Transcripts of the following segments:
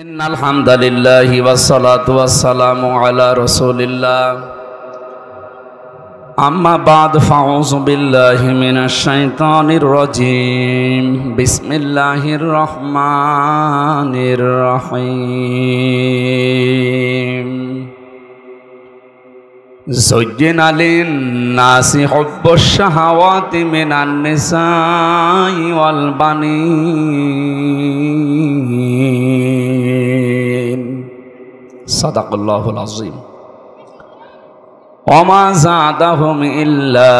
ইন্নাল হামদালিল্লাহি ওয়াসসালাতু ওয়াসসালামু আলা রাসূলিল্লাহ আম্মা বাদ ফাউযু বিল্লাহি মিনাশ শাইতানির রাজীম বিসমিল্লাহির রহমানির রহিম যুজ্জিনা লিন-নাসি হুব্বুশ শাহাওয়াতি মিনান নিসাই ওয়াল বানীন সাদাকাল্লাহুল আযীম ওয়া মা যাদাহুম ইল্লা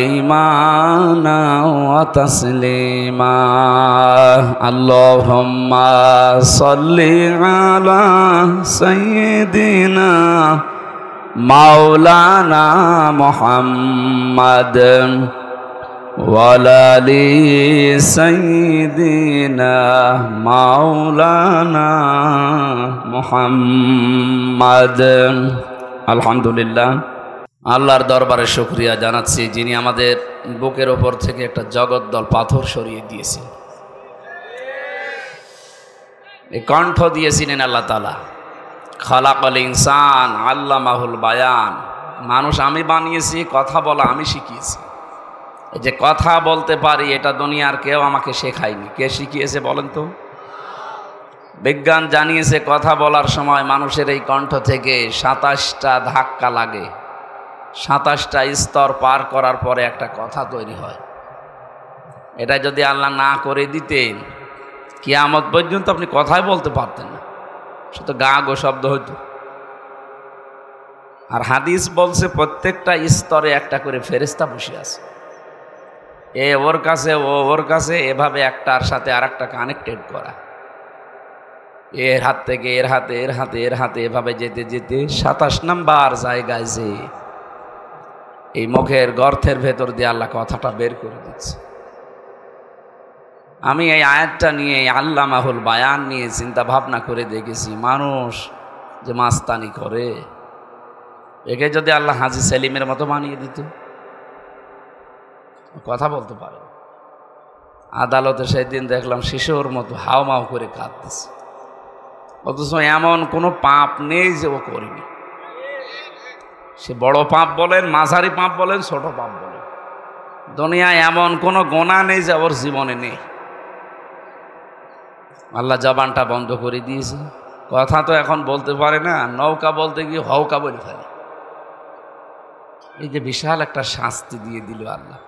ঈমানা ওয়া তাসলিমা আল্লাহুম্মা সাল্লি আলা সাইয়্যিদিনা মাওলানা মুহাম্মাদ ওয়ালা আলি সাইয়্যিদিনা মাওলানা মুহাম্মাদ। আলহামদুলিল্লাহ, আল্লাহর দরবারে শুকরিয়া জানাচ্ছি যিনি আমাদের বুকের ওপর থেকে একটা জগদ্দল পাথর সরিয়ে দিয়েছেন। এই কণ্ঠ দিয়েছিলেন আল্লাহ তাআলা। খালাকাল ইনসান আল্লামাহুল বায়ান। মানুষ আমি বানিয়েছি, কথা বলা আমি শিখিয়েছি। এই যে কথা বলতে পারি এটা দুনিয়ার কেউ আমাকে শেখায়নি। কে শিখিয়েছে বলেন তো? বিজ্ঞান জানিয়েছে কথা বলার সময় মানুষের এই কণ্ঠ থেকে ২৭টা ধাক্কা লাগে, ২৭টা স্তর পার করার পরে একটা কথা তৈরি হয়। এটা যদি আল্লাহ না করে দিতেন কিয়ামত পর্যন্ত আপনি কথাই বলতে পারতেন না, শুধু গা গো শব্দ হইতো। আর হাদিস বলছে প্রত্যেকটা স্তরে একটা করে ফেরেশতা বসে আছে, এ ওর কাছে ও ওর কাছে, এভাবে একটার সাথে আর একটা কানেক্টেড করা। এর হাত থেকে এর হাতে, এর হাতে এর হাতে, এভাবে যেতে যেতে ২৭ নাম্বার জায়গায় যে এই মুখের গর্তের ভেতর দিয়ে আল্লাহ কথাটা বের করে দিচ্ছে। আমি এই আয়াতটা নিয়ে, আল্লামাহুল বায়ান নিয়ে চিন্তা ভাবনা করে দেখেছি, মানুষ যে মাস্তানি করে একে যদি আল্লাহ হাজী সেলিমের মতো বানিয়ে দিত, কথা বলতে পারে। আদালতে সেদিন দেখলাম শিশুর মতো হাওমাও করে কাঁদতেছে, অথচ এমন কোনো পাপ নেই যে ও করেনি। সে বড় পাপ বলেন, মাঝারি পাপ বলেন, ছোট পাপ বলেন, দুনিয়ায় এমন কোনো গোনাহ নেই যে ওর জীবনে নেই। আল্লাহ জবানটা বন্ধ করে দিয়েছে, কথা তো এখন বলতে পারে না। নৌকা বলতে গিয়ে হৌকা বলে ফেলে। এই যে বিশাল একটা শাস্তি দিয়ে দিল আল্লাহ।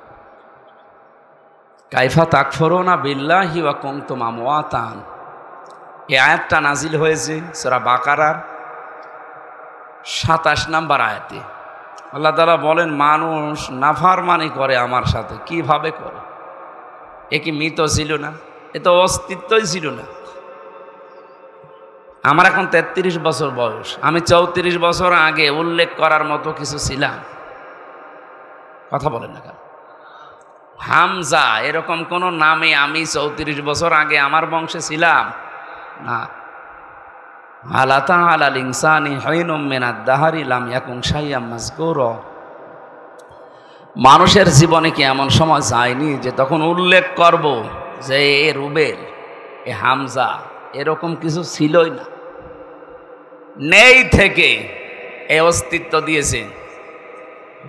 কাইফা তাকফুরুনা বিল্লাহি ওয়া কুনতুম আমওয়াতান, এই আয়াতটা নাজিল হয়েছে সূরা বাকারার ২৭ নাম্বার আয়াতে। আল্লাহ তাআলা বলেন, মানুষ নাফরমানি করে আমার সাথে। কিভাবে করে? এ কি মৃত ছিল না? এ তো অস্তিত্বই ছিল না। আমার এখন ৩৩ বছর বয়স, আমি ৩৪ বছর আগে উল্লেখ করার মতো কিছু ছিলাম? কথা বলেন না কেন? হামজা এরকম কোন নামে আমি ৩৪ বছর আগে আমার বংশে ছিলাম না। আলা তাআলাল ইনসানি হাইনুম মিনাদ দাহরি লাম ইয়াকুন শাইআম মাযকুরা। মানুষের জীবনে কি এমন সময় যায়নি যে তখন উল্লেখ করব যে এ রুবেল, এ হামজা, এরকম কিছু ছিলই না। নেই থেকে এ অস্তিত্ব দিয়েছেন,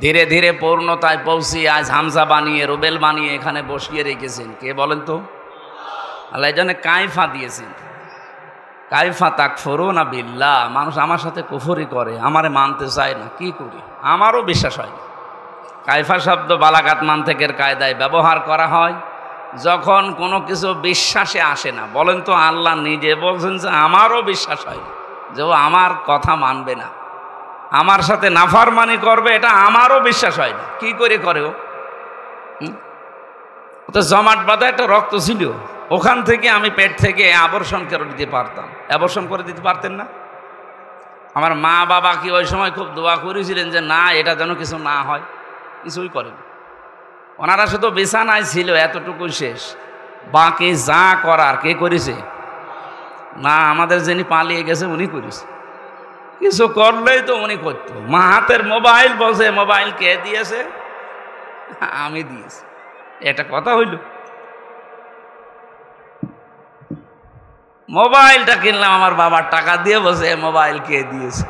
ধীরে ধীরে পূর্ণতায় পৌঁছে আজ হামজা বানিয়ে, রুবেল বানিয়ে এখানে বসিয়ে রেখেছেন। কে বলেন তো? আল্লাহ এই জন্য কাইফা দিয়েছেন। কাইফা তাকফুরুনা বিল্লাহ। মানুষ আমার সাথে কুফরি করে, আমারে মানতে চায় না। কি করি? আমারও বিশ্বাস হয় না। কাইফা শব্দ বালাগাত মান্তেকের কায়দায় ব্যবহার করা হয় যখন কোনো কিছু বিশ্বাসে আসে না। বলেন তো, আল্লাহ নিজে বলছেন যে আমারও বিশ্বাস হয় না, যে ও আমার কথা মানবে না, আমার সাথে নাফরমানি করবে, এটা আমারও বিশ্বাস হয় না। কি করে করে ও? তো জমাট বাঁধা একটা রক্ত ছিল, ওখান থেকে আমি পেট থেকে আবর্ষণ করে দিতে পারতাম। অ্যাবর্ষণ করে দিতে পারতেন না? আমার মা বাবা কি ওই সময় খুব দোয়া করেছিলেন যে না, এটা যেন কিছু না হয়? কিছুই করেন। ওনারা শুধু বিছানায় ছিল, এতটুকুই শেষ। বাকি যা করার কে করেছে? না, আমাদের যিনি পালিয়ে গেছে উনি করেছে। কিছু করলেই তো উনি করতো। মা হাতের মোবাইল বসে, মোবাইল কে দিয়েছে? আমি দিয়েছি। এটা কথা হইল? মোবাইলটা কিনলাম আমার বাবার টাকা দিয়ে, বসে মোবাইল কে দিয়েছে।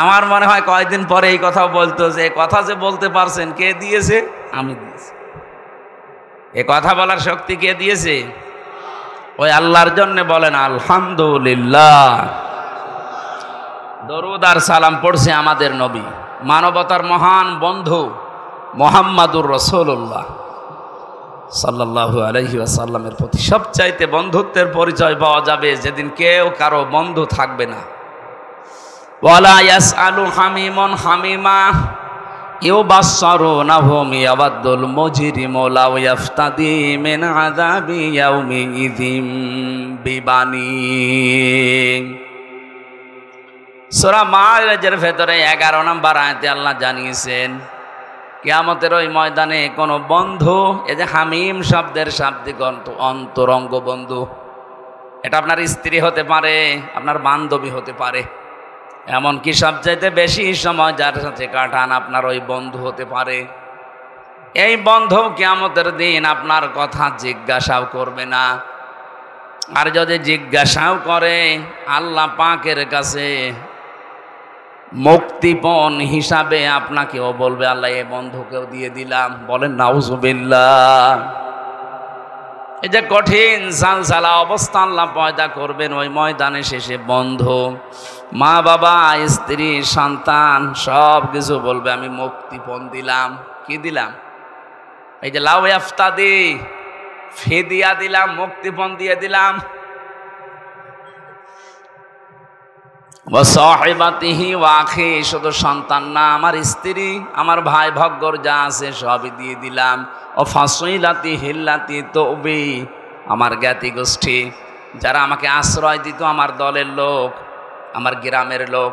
আমার মনে হয় কয়েকদিন পরে এই কথা বলতো যে কথা যে বলতে পারছেন কে দিয়েছে, আমি দিয়েছি। এ কথা বলার শক্তি কে দিয়েছে? ওই আল্লাহর জন্য বলেন আলহামদুলিল্লাহ। দরুদ আর সালাম পড়ছে আমাদের নবী, মানবতার মহান বন্ধু মুহাম্মাদুর রাসূলুল্লাহ সাল্লাল্লাহু আলাইহি ওয়াসাল্লামের প্রতি। সবচাইতে বন্ধুত্বের পরিচয় পাওয়া যাবে যেদিন কেউ কারো বন্ধু থাকবে না। ওয়ালা ইয়াসআলু হামিমুন হামিমা ইউবাসসারুনাহুম ইয়াওয়াদ্দুল মুজরিমু লাউ ইয়াফতাদি মিন আযাবি ইয়াউমিযিম বিবানি। সূরা মাআরিজের ভেতরে 11 নম্বর আয়াতে আল্লাহ জানিয়েছেন কিয়ামতের ওই ময়দানে কোনো বন্ধু, এই যে হামিম শব্দের শাব্দিক অন্তরঙ্গ বন্ধু, এটা আপনার স্ত্রী হতে পারে, আপনার বান্ধবী হতে পারে, এমনকি সবচাইতে বেশি সময় যার সাথে কাটান আপনার ওই বন্ধু হতে পারে। এই বন্ধু কিয়ামতের দিন আপনার কথা জিজ্ঞাসাও করবে না, আর যদি জিজ্ঞাসাও করে আল্লাহ পাকের কাছে মুক্তিপণ হিসাবে আপনাকেও বলবে আল্লাহ এই বন্ধুকেও দিয়ে দিলাম। বলেন নাউজুবিল্লাহ। এই যে কঠিন সালসালা অবস্থা আল্লাহ পয়দা করবেন ওই ময়দানে শেষে, বন্ধু, মা বাবা, স্ত্রী, সন্তান সব কিছু বলবে আমি মুক্তিপণ দিলাম। কি দিলাম? এই যে লাউ ইফতাদি, ফিদিয়া দিলাম, মুক্তিপণ দিয়ে দিলাম। ওয়াসাহিবাতিহি ওয়াখি, শুধু সন্তান না, আমার স্ত্রী, আমার ভাই ভগ্গর যা আছে সবই দিয়ে দিলাম। ও ফাসইলাতি হিল্লাতি তৌবি, আমার জ্ঞাতি গোষ্ঠী যারা আমাকে আশ্রয় দিত, আমার দলের লোক, আমার গ্রামের লোক,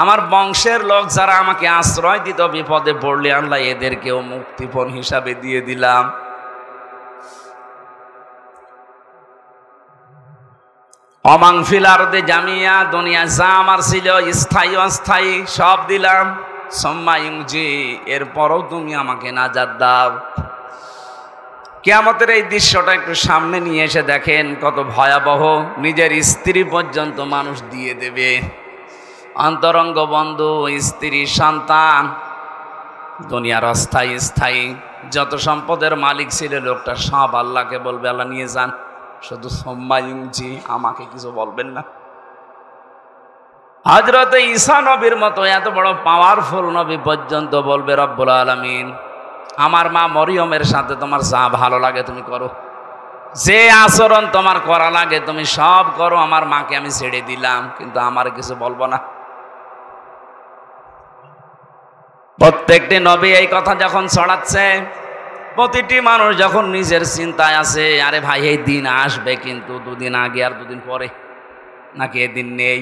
আমার বংশের লোক যারা আমাকে আশ্রয় দিত বিপদে পড়লে, আল্লাহ এদেরকেও মুক্তিপণ হিসাবে দিয়ে দিলাম। অমাং ফিল আরদে জামিয়া, দুনিয়া যা আমার ছিল স্থায়ী অস্থায়ী সব দিলাম। সুম্মা ইউনজি, এরপরও তুমি আমাকে নাজাত দাও। কিয়ামতের এই দৃশ্যটা একটু সামনে নিয়ে এসে দেখেন কত ভয়াবহ। নিজের স্ত্রী পর্যন্ত মানুষ দিয়ে দেবে, অন্তরঙ্গ বন্ধু, স্ত্রী, সন্তান, দুনিয়ার অস্থায়ী স্থায়ী যত সম্পদের মালিক ছিল লোকটা সব আল্লাহকে বলবে আল্লাহ নিয়ে যান, শুধু সম্মাইজি আমাকে কিছু বলবেন না। হযরত ঈসা নবীর মতো এত বড় পাওয়ারফুল নবী পর্যন্ত বলবে রব্বুল আলামিন আমার মা মরিয়মের সাথে তোমার যা ভালো লাগে তুমি করো, যে আচরণ তোমার করা লাগে তুমি সব করো, আমার মাকে আমি ছেড়ে দিলাম, কিন্তু আমার কিছু বলবো না। প্রত্যেকটি নবী এই কথা যখন ছড়াচ্ছে, প্রতিটি মানুষ যখন নিজের চিন্তায় আছে আরে ভাই এই দিন আসবে, কিন্তু দুদিন আগে আর দুদিন পরে, নাকি এদিন নেই?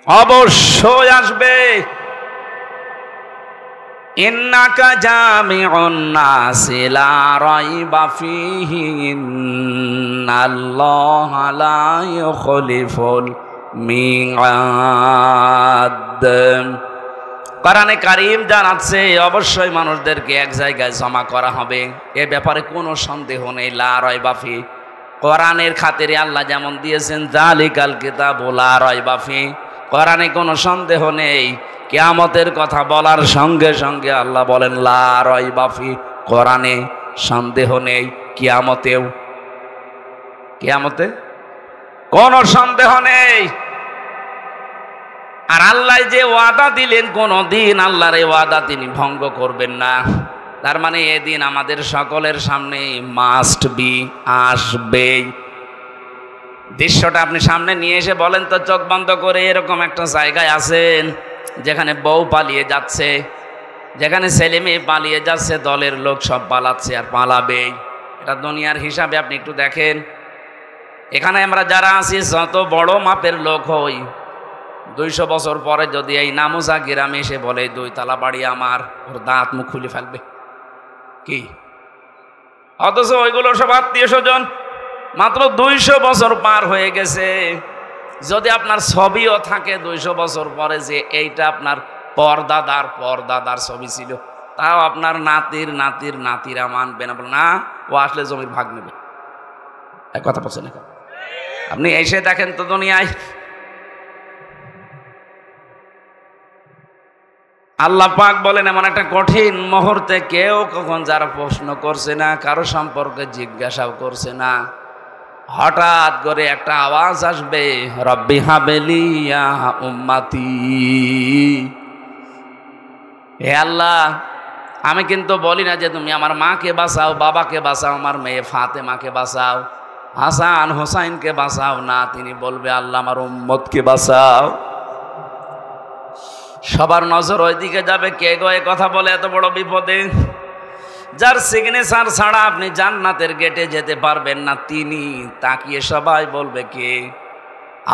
অবশ্যই আসবে। ইন্নাকা জামিউন নাসি লা রাইবা ফীহি ইন্নাল্লাহা লা ইউখলিফুল মিআদ। কোরআনে কারীম জানাচ্ছে অবশ্যই মানুষদেরকে এক জায়গায় জমা করা হবে, এ ব্যাপারে কোনো সন্দেহ নেই। লা রাইবা ফি, কোরআনের খাতিরে আল্লাহ যেমন দিয়েছেন যালিকাল কিতাবু লা রাইবা ফি, কোরআনে কোনো সন্দেহ নেই। কিয়ামতের কথা বলার সঙ্গে সঙ্গে আল্লাহ বলেন লা রাইবা ফি, কোরআনে সন্দেহ নেই। কিয়ামতেও, কিয়ামতে কোনো সন্দেহ নেই। আর আল্লাহ যে ওয়াদা দিলেন কোনদিন আল্লাহর এই ওয়াদা তিনি ভঙ্গ করবেন না। তার মানে এদিন আমাদের সকলের সামনে মাস্ট বি, আসবেই। দৃশ্যটা আপনি সামনে নিয়ে এসে বলেন তো চোখ বন্ধ করে, এরকম একটা জায়গায় আছেন যেখানে বউ পালিয়ে যাচ্ছে, যেখানে ছেলে মেয়ে পালিয়ে যাচ্ছে, দলের লোক সব পালাচ্ছে আর পালাবেই। এটা দুনিয়ার হিসাবে আপনি একটু দেখেন। এখানে আমরা যারা আছি যত বড় মাপের লোক হই, 200 বছর পরে যদি এই নামুজা গ্রামে এসে বলে 2 তালা বাড়ি আমার, ওর দাঁত মুখ খুলে ফেলবে কি? অথচ ওইগুলো সব আত্মীয় স্বজন, মাত্র 200 বছর পার হয়ে গেছে। যদি আপনার ছবিও থাকে 200 বছর পরে যে এইটা আপনার পরদাদার ছবি ছিল, তাও আপনার নাতির নাতির নাতিরা মানবে না, বলে না ও আসলে জমির ভাগ নেবে। এক কথা বলছে না? আপনি এসে দেখেন তো দুনিয়ায় আল্লাহ পাক বলেন এমন একটা কঠিন মুহূর্তে কেউ কখন যারা প্রশ্ন করছে না, কারো সম্পর্কে জিজ্ঞাসাও করছে না, হঠাৎ করে একটা আওয়াজ আসবে, রব্বি হাবেলি ইয়া উম্মতি। হে আল্লাহ, আমি কিন্তু বলি না যে তুমি আমার মাকে বাঁচাও, বাবাকে বাঁচাও, আমার মেয়ে ফাতেমাকে বাঁচাও, হাসান হোসাইনকে বাঁচাও না। তিনি বলবে আল্লাহ আমার উম্মতকে বাঁচাও। সবার নজর ওইদিকে যাবে। কে গো এ কথা বলে এত বড় বিপদে? যার সিগনেচার ছাড়া আপনি জান্নাতের গেটে যেতে পারবেন না, তিনি তাকিয়ে সবাই বলবে কে?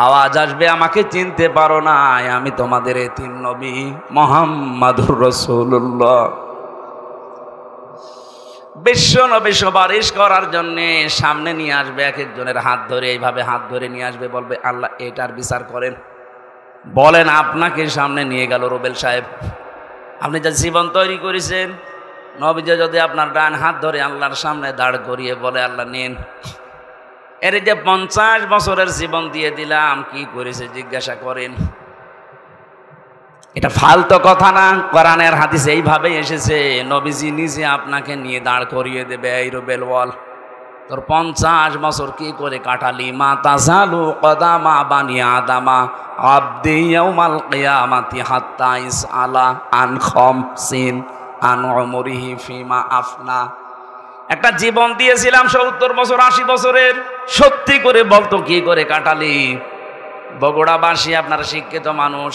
আওয়াজ আসবে, আমাকে চিনতে পারো না, আমি তোমাদের এতিম নবী মুহাম্মাদুর রাসূলুল্লাহ। বিশ্ব নবী সুপারিশ করার জন্য সামনে নিয়ে আসবে, এক একজনের হাত ধরে, এইভাবে হাত ধরে নিয়ে আসবে, বলবে আল্লাহ এটার বিচার করেন। বলেন আপনাকে সামনে নিয়ে গেল রুবেল সাহেব, আপনি যা জীবন তৈরি করেছেন, নবীজি যদি আপনার ডান হাত ধরে আল্লাহর সামনে দাঁড় করিয়ে বলে আল্লাহ নিন, এর যে 50 বছরের জীবন দিয়ে দিলাম, কি করেছে জিজ্ঞাসা করেন। এটা ফালতু কথা না, কোরআনের হাদিসে এইভাবেই এসেছে। নবীজি নিজে আপনাকে নিয়ে দাঁড় করিয়ে দেবে, এই রুবেল বল তোর 50 বছর কি করে কাটালি? মা তাজালু কদামা বানি আদামা আবদি ইয়াউমাল কিয়ামাতি হাত্তা ইসআলা আন খামসিন আন উমরিহি ফিমা আফনা। একটা জীবন দিয়েছিলাম 70 বছর 80 বছরের, সত্যি করে বলতো কি করে কাটালি? বগুড়াবাসী আপনারা শিক্ষিত মানুষ,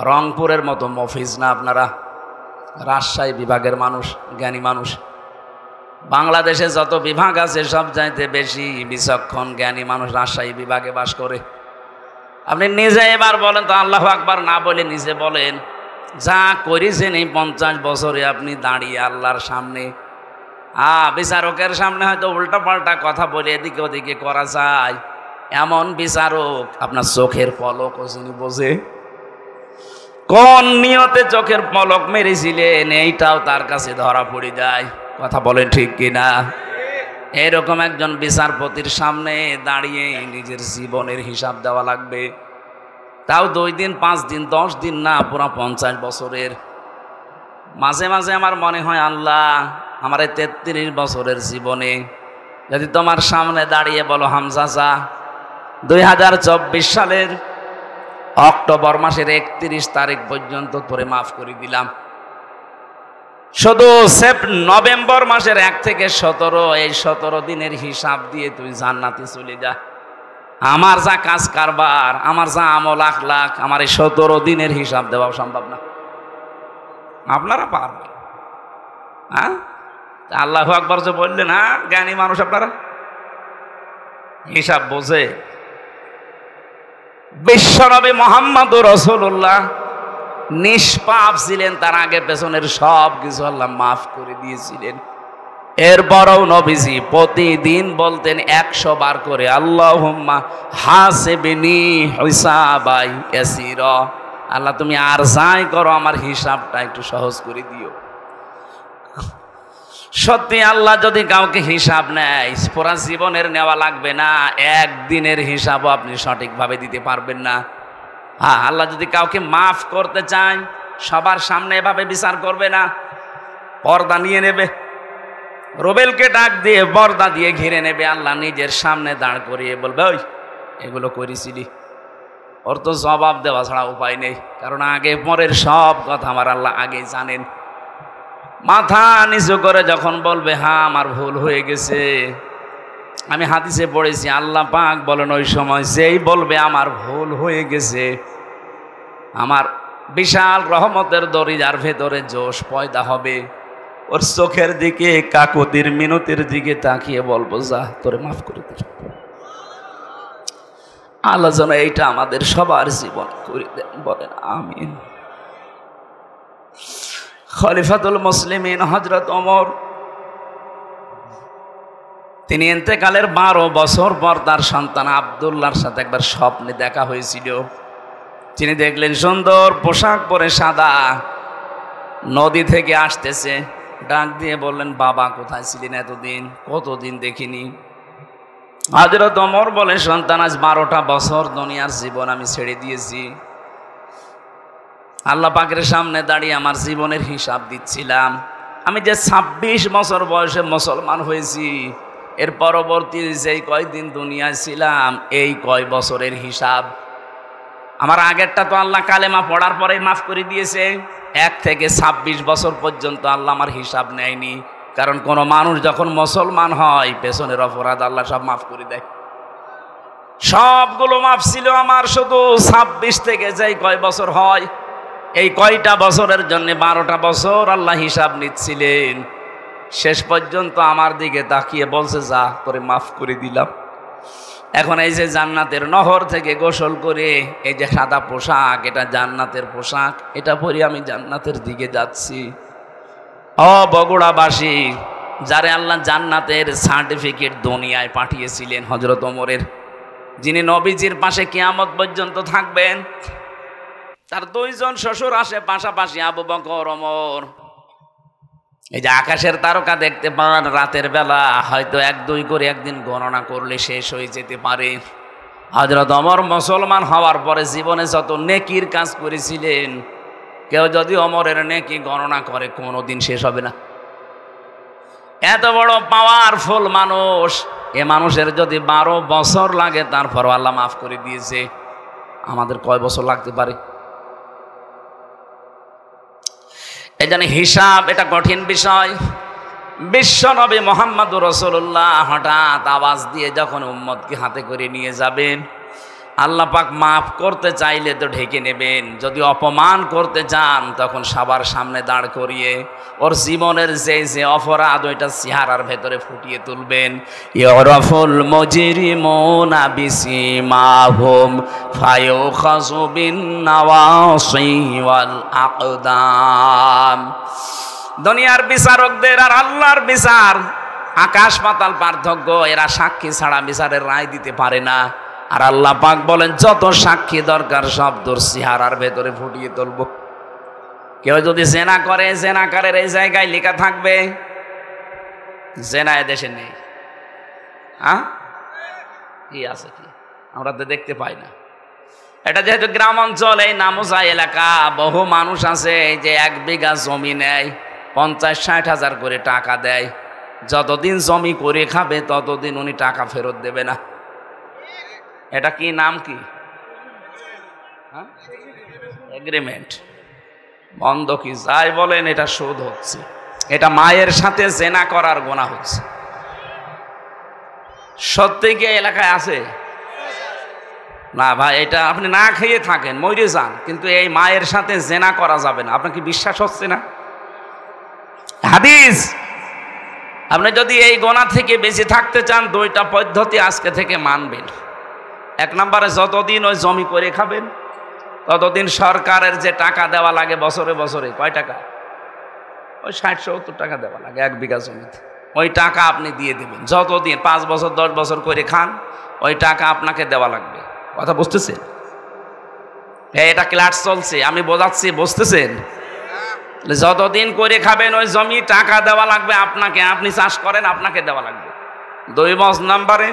রংপুরের মতো মফিজ না আপনারা, রাজশাহী বিভাগের মানুষ, জ্ঞানী মানুষ। বাংলাদেশে যত বিভাগ আছে সব চাইতে বেশি বিচক্ষণ জ্ঞানী মানুষ রাজশাহী বিভাগে বাস করে। আপনি নিজে এবার বলেন তো, আল্লাহু আকবার না বলে নিজে বলেন, যা করেছেন এই 50 বছরে আপনি দাঁড়িয়ে আল্লাহর সামনে, বিচারকের সামনে হয়তো উল্টা পাল্টা কথা বলে এদিকে ওদিকে করা যায়, এমন বিচারক আপনার চোখের পলকও যিনি বোঝে, কোন নিয়তে চোখের পলক মেরেছিলেন এইটাও তার কাছে ধরা পড়ে যায়। কথা বলেন ঠিক কিনা? এরকম একজন বিচারপতির সামনে দাঁড়িয়ে নিজের জীবনের হিসাব দেওয়া লাগবে, তাও 2 দিন 5 দিন 10 দিন না, পুরা 50 বছরের। মাঝে মাঝে আমার মনে হয় আল্লাহ, আমার এই 33 বছরের জীবনে যদি তোমার সামনে দাঁড়িয়ে বলো হামজা যা, 2024 সালের অক্টোবর মাসের 31 তারিখ পর্যন্ত তোরে মাফ করে দিলাম, শুধু নভেম্বর মাসের 1 থেকে 17, এই 17 দিনের হিসাব দিয়ে তুই জান্নাতে চলে যা। আমার যা কাজ কারবার, আমার যা আমল আখলাক, আমার এই 17 দিনের হিসাব দেওয়া সম্ভব না। আপনারা পারবেন? হ্যাঁ, আল্লাহু আকবার যে বললেন, হ্যাঁ জ্ঞানী মানুষ আপনারা, হিসাব বোঝে। বিশ্বনবী মুহাম্মদুর রাসূলুল্লাহ নিষ্পাপ ছিলেন, তার আগে পেছনের সব কিছু আল্লাহ মাফ করে দিয়েছিলেন। এরপরও নবীজি প্রতিদিন বলতেন 100 বার করে, আল্লাহুম্মা হাসিবনি হিসাবাই ইয়াসিরা, আল্লাহ তুমি আর যাই করো আমার হিসাবটা একটু সহজ করে দিও। সত্যি আল্লাহ যদি কাউকে হিসাব নেয়, পুরা জীবনের নেওয়া লাগবে না, একদিনের হিসাবও আপনি সঠিকভাবে দিতে পারবেন না। আল্লাহ যদি কাউকে মাফ করতে চায়, সবার সামনে এভাবে বিচার করবে না, পর্দা নিয়ে নেবে, রুবেলকে ডাক দিয়ে পর্দা দিয়ে ঘিরে নেবে, আল্লাহ নিজের সামনে দাঁড় করিয়ে বলবে, ওই এগুলো করেছিলি। ওর তো জবাব দেওয়া ছাড়া উপায় নেই, কারণ আগে পরের সব কথা আমার আল্লাহ আগেই জানেন। মাথা নিচু করে যখন বলবে হ্যাঁ আমার ভুল হয়ে গেছে, আমি হাদিসে পড়েছি আল্লাহ পাক বলেন ওই সময় যেই বলবে আমার ভুল হয়ে গেছে, আমার বিশাল রহমতের দরিয়ার ভেতরে জোশ পয়দা হবে, ওর চোখের দিকে কাকুতির মিনতির দিকে তাকিয়ে বলবো যা তোরে মাফ করে দিল। আল্লাহ যেন এইটা আমাদের সবার জীবন করে দেন, বলেন আমিন। খলিফাতুল মুসলিমিন হযরত ওমর, তিনি ইন্তেকালের 12 বছর পর তার সন্তান আব্দুল্লাহর সাথে একবার স্বপ্নে দেখা হয়েছিল। তিনি দেখলেন সুন্দর পোশাক পরে সাদা নদী থেকে আসতেছে, ডাক দিয়ে বললেন বাবা কোথায় ছিলেন এতদিন, কতদিন দেখিনি। হযরত ওমর বলে, সন্তান আজ 12টা বছর দুনিয়ার জীবন আমি ছেড়ে দিয়েছি। আল্লাহ পাকের সামনে দাঁড়িয়ে আমার জীবনের হিসাব দিচ্ছিলাম। আমি যে 26 বছর বয়সে মুসলমান হয়েছি, এর পরবর্তী যেই কয়দিন দুনিয়ায় ছিলাম এই কয় বছরের হিসাব। আমার আগেরটা তো আল্লাহ কালেমা পড়ার পরেই মাফ করে দিয়েছে। 1 থেকে 26 বছর পর্যন্ত আল্লাহ আমার হিসাব নেয়নি, কারণ কোনো মানুষ যখন মুসলমান হয় পেছনের অপরাধ আল্লাহ সব মাফ করে দেয়। সবগুলো মাফ ছিল আমার, শুধু 26 থেকে যেই কয় বছর হয় এই কয়টা বছরের জন্য 12টা বছর আল্লাহ হিসাব নিচ্ছিলেন। শেষ পর্যন্ত আমার দিকে তাকিয়ে বলছে, যা করে মাফ করে দিলাম। এখন এই যে জান্নাতের নহর থেকে গোসল করে এই যে সাদা পোশাক, এটা জান্নাতের পোশাক, এটা পরে আমি জান্নাতের দিকে যাচ্ছি। ও বগুড়াবাসী, যারে আল্লাহ জান্নাতের সার্টিফিকেট দুনিয়ায় পাঠিয়েছিলেন হযরত ওমরের, যিনি নবীজির পাশে কিয়ামত পর্যন্ত থাকবেন, তার 2 জন শ্বশুর আসে পাশাপাশি, আবু বকর, ওমর। এই যে আকাশের তারকা দেখতে পান রাতের বেলা, হয়তো 1-2 করে একদিন গণনা করলে শেষ হয়ে যেতে পারে। হযরত ওমর মুসলমান হওয়ার পরে জীবনে যত নেকির কাজ করেছিলেন, কেউ যদি ওমরের নেকি গণনা করে কোনোদিন শেষ হবে না। এত বড় পাওয়ারফুল মানুষ, এ মানুষের যদি 12 বছর লাগে তারপর আল্লাহ মাফ করে দিয়েছে, আমাদের কয় বছর লাগতে পারে? এই জন্য হিসাব এটা কঠিন বিষয়। বিশ্ব নবী মুহাম্মদুর রাসূলুল্লাহ হঠাৎ আওয়াজ দিয়ে যখন উম্মতকে হাতে করে নিয়ে যাবেন, আল্লাহ পাক মাফ করতে চাইলে তো ঢেকে নেবেন, যদি অপমান করতে চান তখন সবার সামনে দাঁড় করিয়ে ওর জীবনের যে অপরাধ ওইটা চেহারার ভেতরে ফুটিয়ে তুলবেন। ইউরাফুল মুজরিমুনা বিসিমাহুম ফায়ুখাযু বিন-নাওয়াসি ওয়াল আকদাম। দুনিয়ার বিচারকদের আর আল্লাহর বিচার আকাশ পাতাল পার্থক্য। এরা সাক্ষী ছাড়া বিচারের রায় দিতে পারে না, আর আল্লাহ পাক বলেন যত সাক্ষী দরকার সব তোর চেহারার ভেতরে ফুটিয়ে তুলব। কেউ যদি জেনা করে, জেনাকারের এই জায়গায় লেখা থাকবে, জেনা এদেশে নেই। কি আছে কি আমরা তো দেখতে পাই না। এটা যেহেতু গ্রাম অঞ্চল, এই নামুজা এলাকা, বহু মানুষ আছে যে 1 বিঘা জমি নেয় 50-60 হাজার করে টাকা দেয়, যতদিন জমি করে খাবে ততদিন উনি টাকা ফেরত দেবে না। এটা কি নাম কি? এগ্রিমেন্ট, বন্ধ কি যাই বলেন, এটা সুদ হচ্ছে। এটা মায়ের সাথে জেনা করার গুনাহ হচ্ছে। সত্যি কি এলাকায় আছে? না ভাই, এটা আপনি না খেয়ে থাকেন, মরে যান, কিন্তু এই মায়ের সাথে জেনা করা যাবে না। আপনার কি বিশ্বাস হচ্ছে না? হাদিস। আপনি যদি এই গোনা থেকে বেঁচে থাকতে চান 2টা পদ্ধতি আজকে থেকে মানবেন। 1 নম্বরে, যতদিন ওই জমি করে খাবেন ততদিন সরকারের যে টাকা দেওয়া লাগে বছরে বছরে, কয় টাকা? ওই 60-70 টাকা দেওয়া লাগে 1 বিঘা জমিতে। ওই টাকা আপনি দিয়ে দেবেন। যতদিন 5 বছর 10 বছর করে খান, ওই টাকা আপনাকে দেওয়া লাগবে। কথা বুঝতেছেন? এটা ক্লাস চলছে, আমি বোঝাচ্ছি, বুঝতেছেন? যতদিন করে খাবেন ওই জমি টাকা দেওয়া লাগবে আপনাকে। আপনি চাষ করেন, আপনাকে দেওয়া লাগবে। 2 নম্বরে,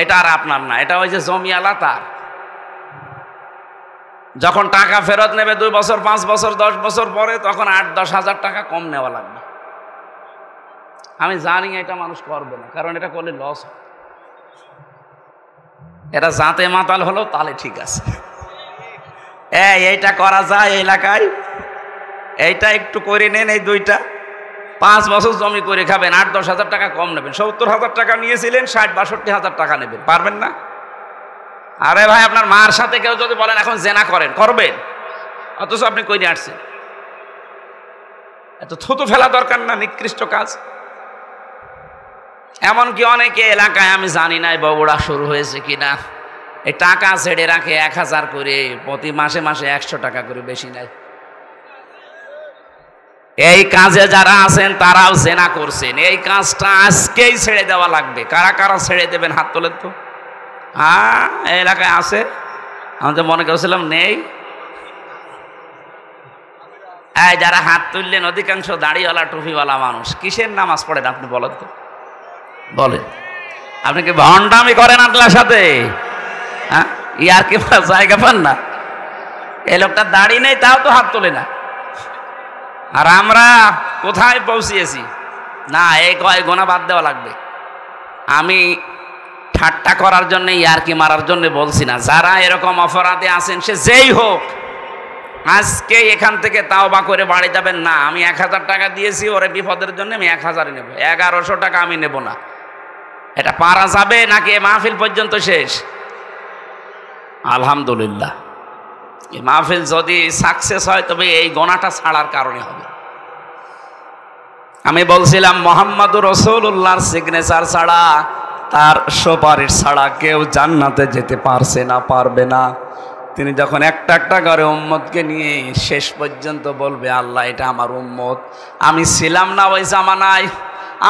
এটা আর আপনার না, এটা ওই যে জমিওয়ালা তার। যখন টাকা ফেরত নেবে 2 বছর, 5 বছর, 10 বছর পরে, তখন 8-10 হাজার টাকা কম নেওয়া লাগবে। আমি জানি এটা মানুষ করবে না, কারণ এটা করলে লস হয়। এটা জাতে মাতাল হলো তাহলে ঠিক আছে, এইটা করা যায় এলাকায়, এইটা একটু করে নেন। এই 2টা 5 বছর জমি করে খাবেন, 8-10 হাজার টাকা কম নেবেন। 70 হাজার টাকা নিয়েছিলেন, 60-62 হাজার টাকা নেবেন। পারবেন না? আরে ভাই, আপনার মার সাথে কেউ যদি বলেন এখন জেনা করেন, করবেন, অথচ আপনি কই নিয়ে আসছেন। এত থুতু ফেলা দরকার না, নিকৃষ্ট কাজ। এমনকি অনেকে এলাকায়, আমি জানি না বগুড়া শুরু হয়েছে কিনা, এই টাকা ছেড়ে রাখে 1000 করে, প্রতি মাসে মাসে 100 টাকা করে, বেশি নাই। এই কাজে যারা আছেন তারাও জেনা করছেন। এই কাজটা আজকেই ছেড়ে দেওয়া লাগবে। কারা কারা ছেড়ে দেবেন হাত তোলেন তো। এই এলাকায় আছে? আমি তো মনে করছিলাম নেই। যারা হাত তুললেন অধিকাংশ দাড়িওয়ালা টুপিওয়ালা মানুষ। কিসের নামাজ পড়েন আপনি বলেন তো? বলেন। আপনি কি ভণ্ডামি করেন আল্লাহর সাথে? হ্যাঁ, ইয়ার কি জায়গা পান না? এই লোকটা দাড়ি নেই তাও তো হাত তোলে না। আর আমরা কোথায় পৌঁছিয়েছি? না, এই কয় গোনা বাদ দেওয়া লাগবে। আমি ঠাট্টা করার জন্য, ইয়ারকি মারার জন্য বলছি না। যারা এরকম অপরাধে আছেন, সে যেই হোক, আজকে এখান থেকে তাওবা করে বাড়ি যাবেন না। আমি 1000 টাকা দিয়েছি ওরে বিপদের জন্য, আমি 1000 নেব, 1100 টাকা আমি নেব না। এটা পারা যাবে নাকি মাহফিল পর্যন্ত শেষ? আলহামদুলিল্লাহ, এই মাহফিল যদি সাকসেস হয় তবে এই গোনাটা ছাড়ার কারণে হবে। আমি বলছিলাম মুহাম্মদুর রাসূলুল্লাহর সিগনেচার ছাড়া, তার সুপারিশ ছাড়া কেউ জান্নাতে যেতে পারছে না, পারবে না। তিনি যখন একটা একটা করে উম্মতকে নিয়ে শেষ পর্যন্ত বলবে, আল্লাহ এটা আমার উম্মত। আমি ছিলাম না ওই জামানায়,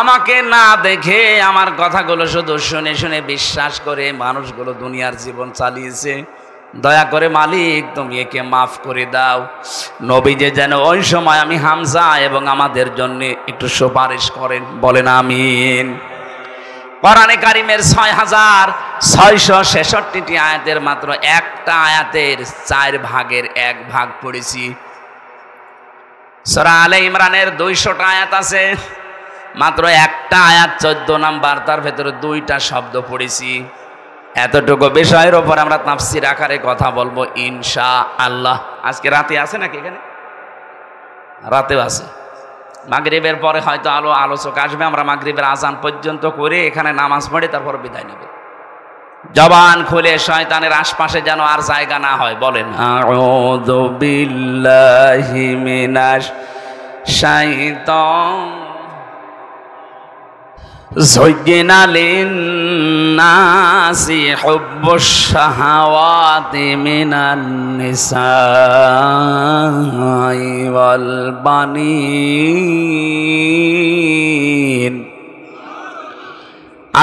আমাকে না দেখে আমার কথাগুলো শুধু শুনে শুনে বিশ্বাস করে মানুষগুলো দুনিয়ার জীবন চালিয়েছে। দয়া করে মালিক তুমি একে মাফ করে দাও। নবীজি যেন ওই সময় আমি হামজা এবং আমাদের জন্য একটু সুপারিশ করেন, বলেন আমিন। কোরআনে কারিমের 6666টি আয়াতের মাত্র একটা আয়াতের 4 ভাগের 1 ভাগ পড়েছি। সূরা আলে ইমরানের 200টা আয়াত আছে, মাত্র একটা আয়াত 14 নাম্বার, তার ভেতরে 2টা শব্দ পড়েছি। এতটুকু বিষয়ের ওপর আমরা তাফসীর আকারে কথা বলবো ইনশাআল্লাহ। আজকে রাতে আছে নাকি? এখানে রাতেও আছে। মাগরিবের পরে হয়তো আলোচক আসবে, আমরা মাগরিবের আজান পর্যন্ত করে এখানে নামাজ পড়ে তারপর বিদায় নেব। জবান খুলে শয়তানের আশপাশে যেন আর জায়গা না হয়, বলেন আউযু বিল্লাহি মিনাশ শাইতান زين للناس حب الشهوات من النساء والبنين।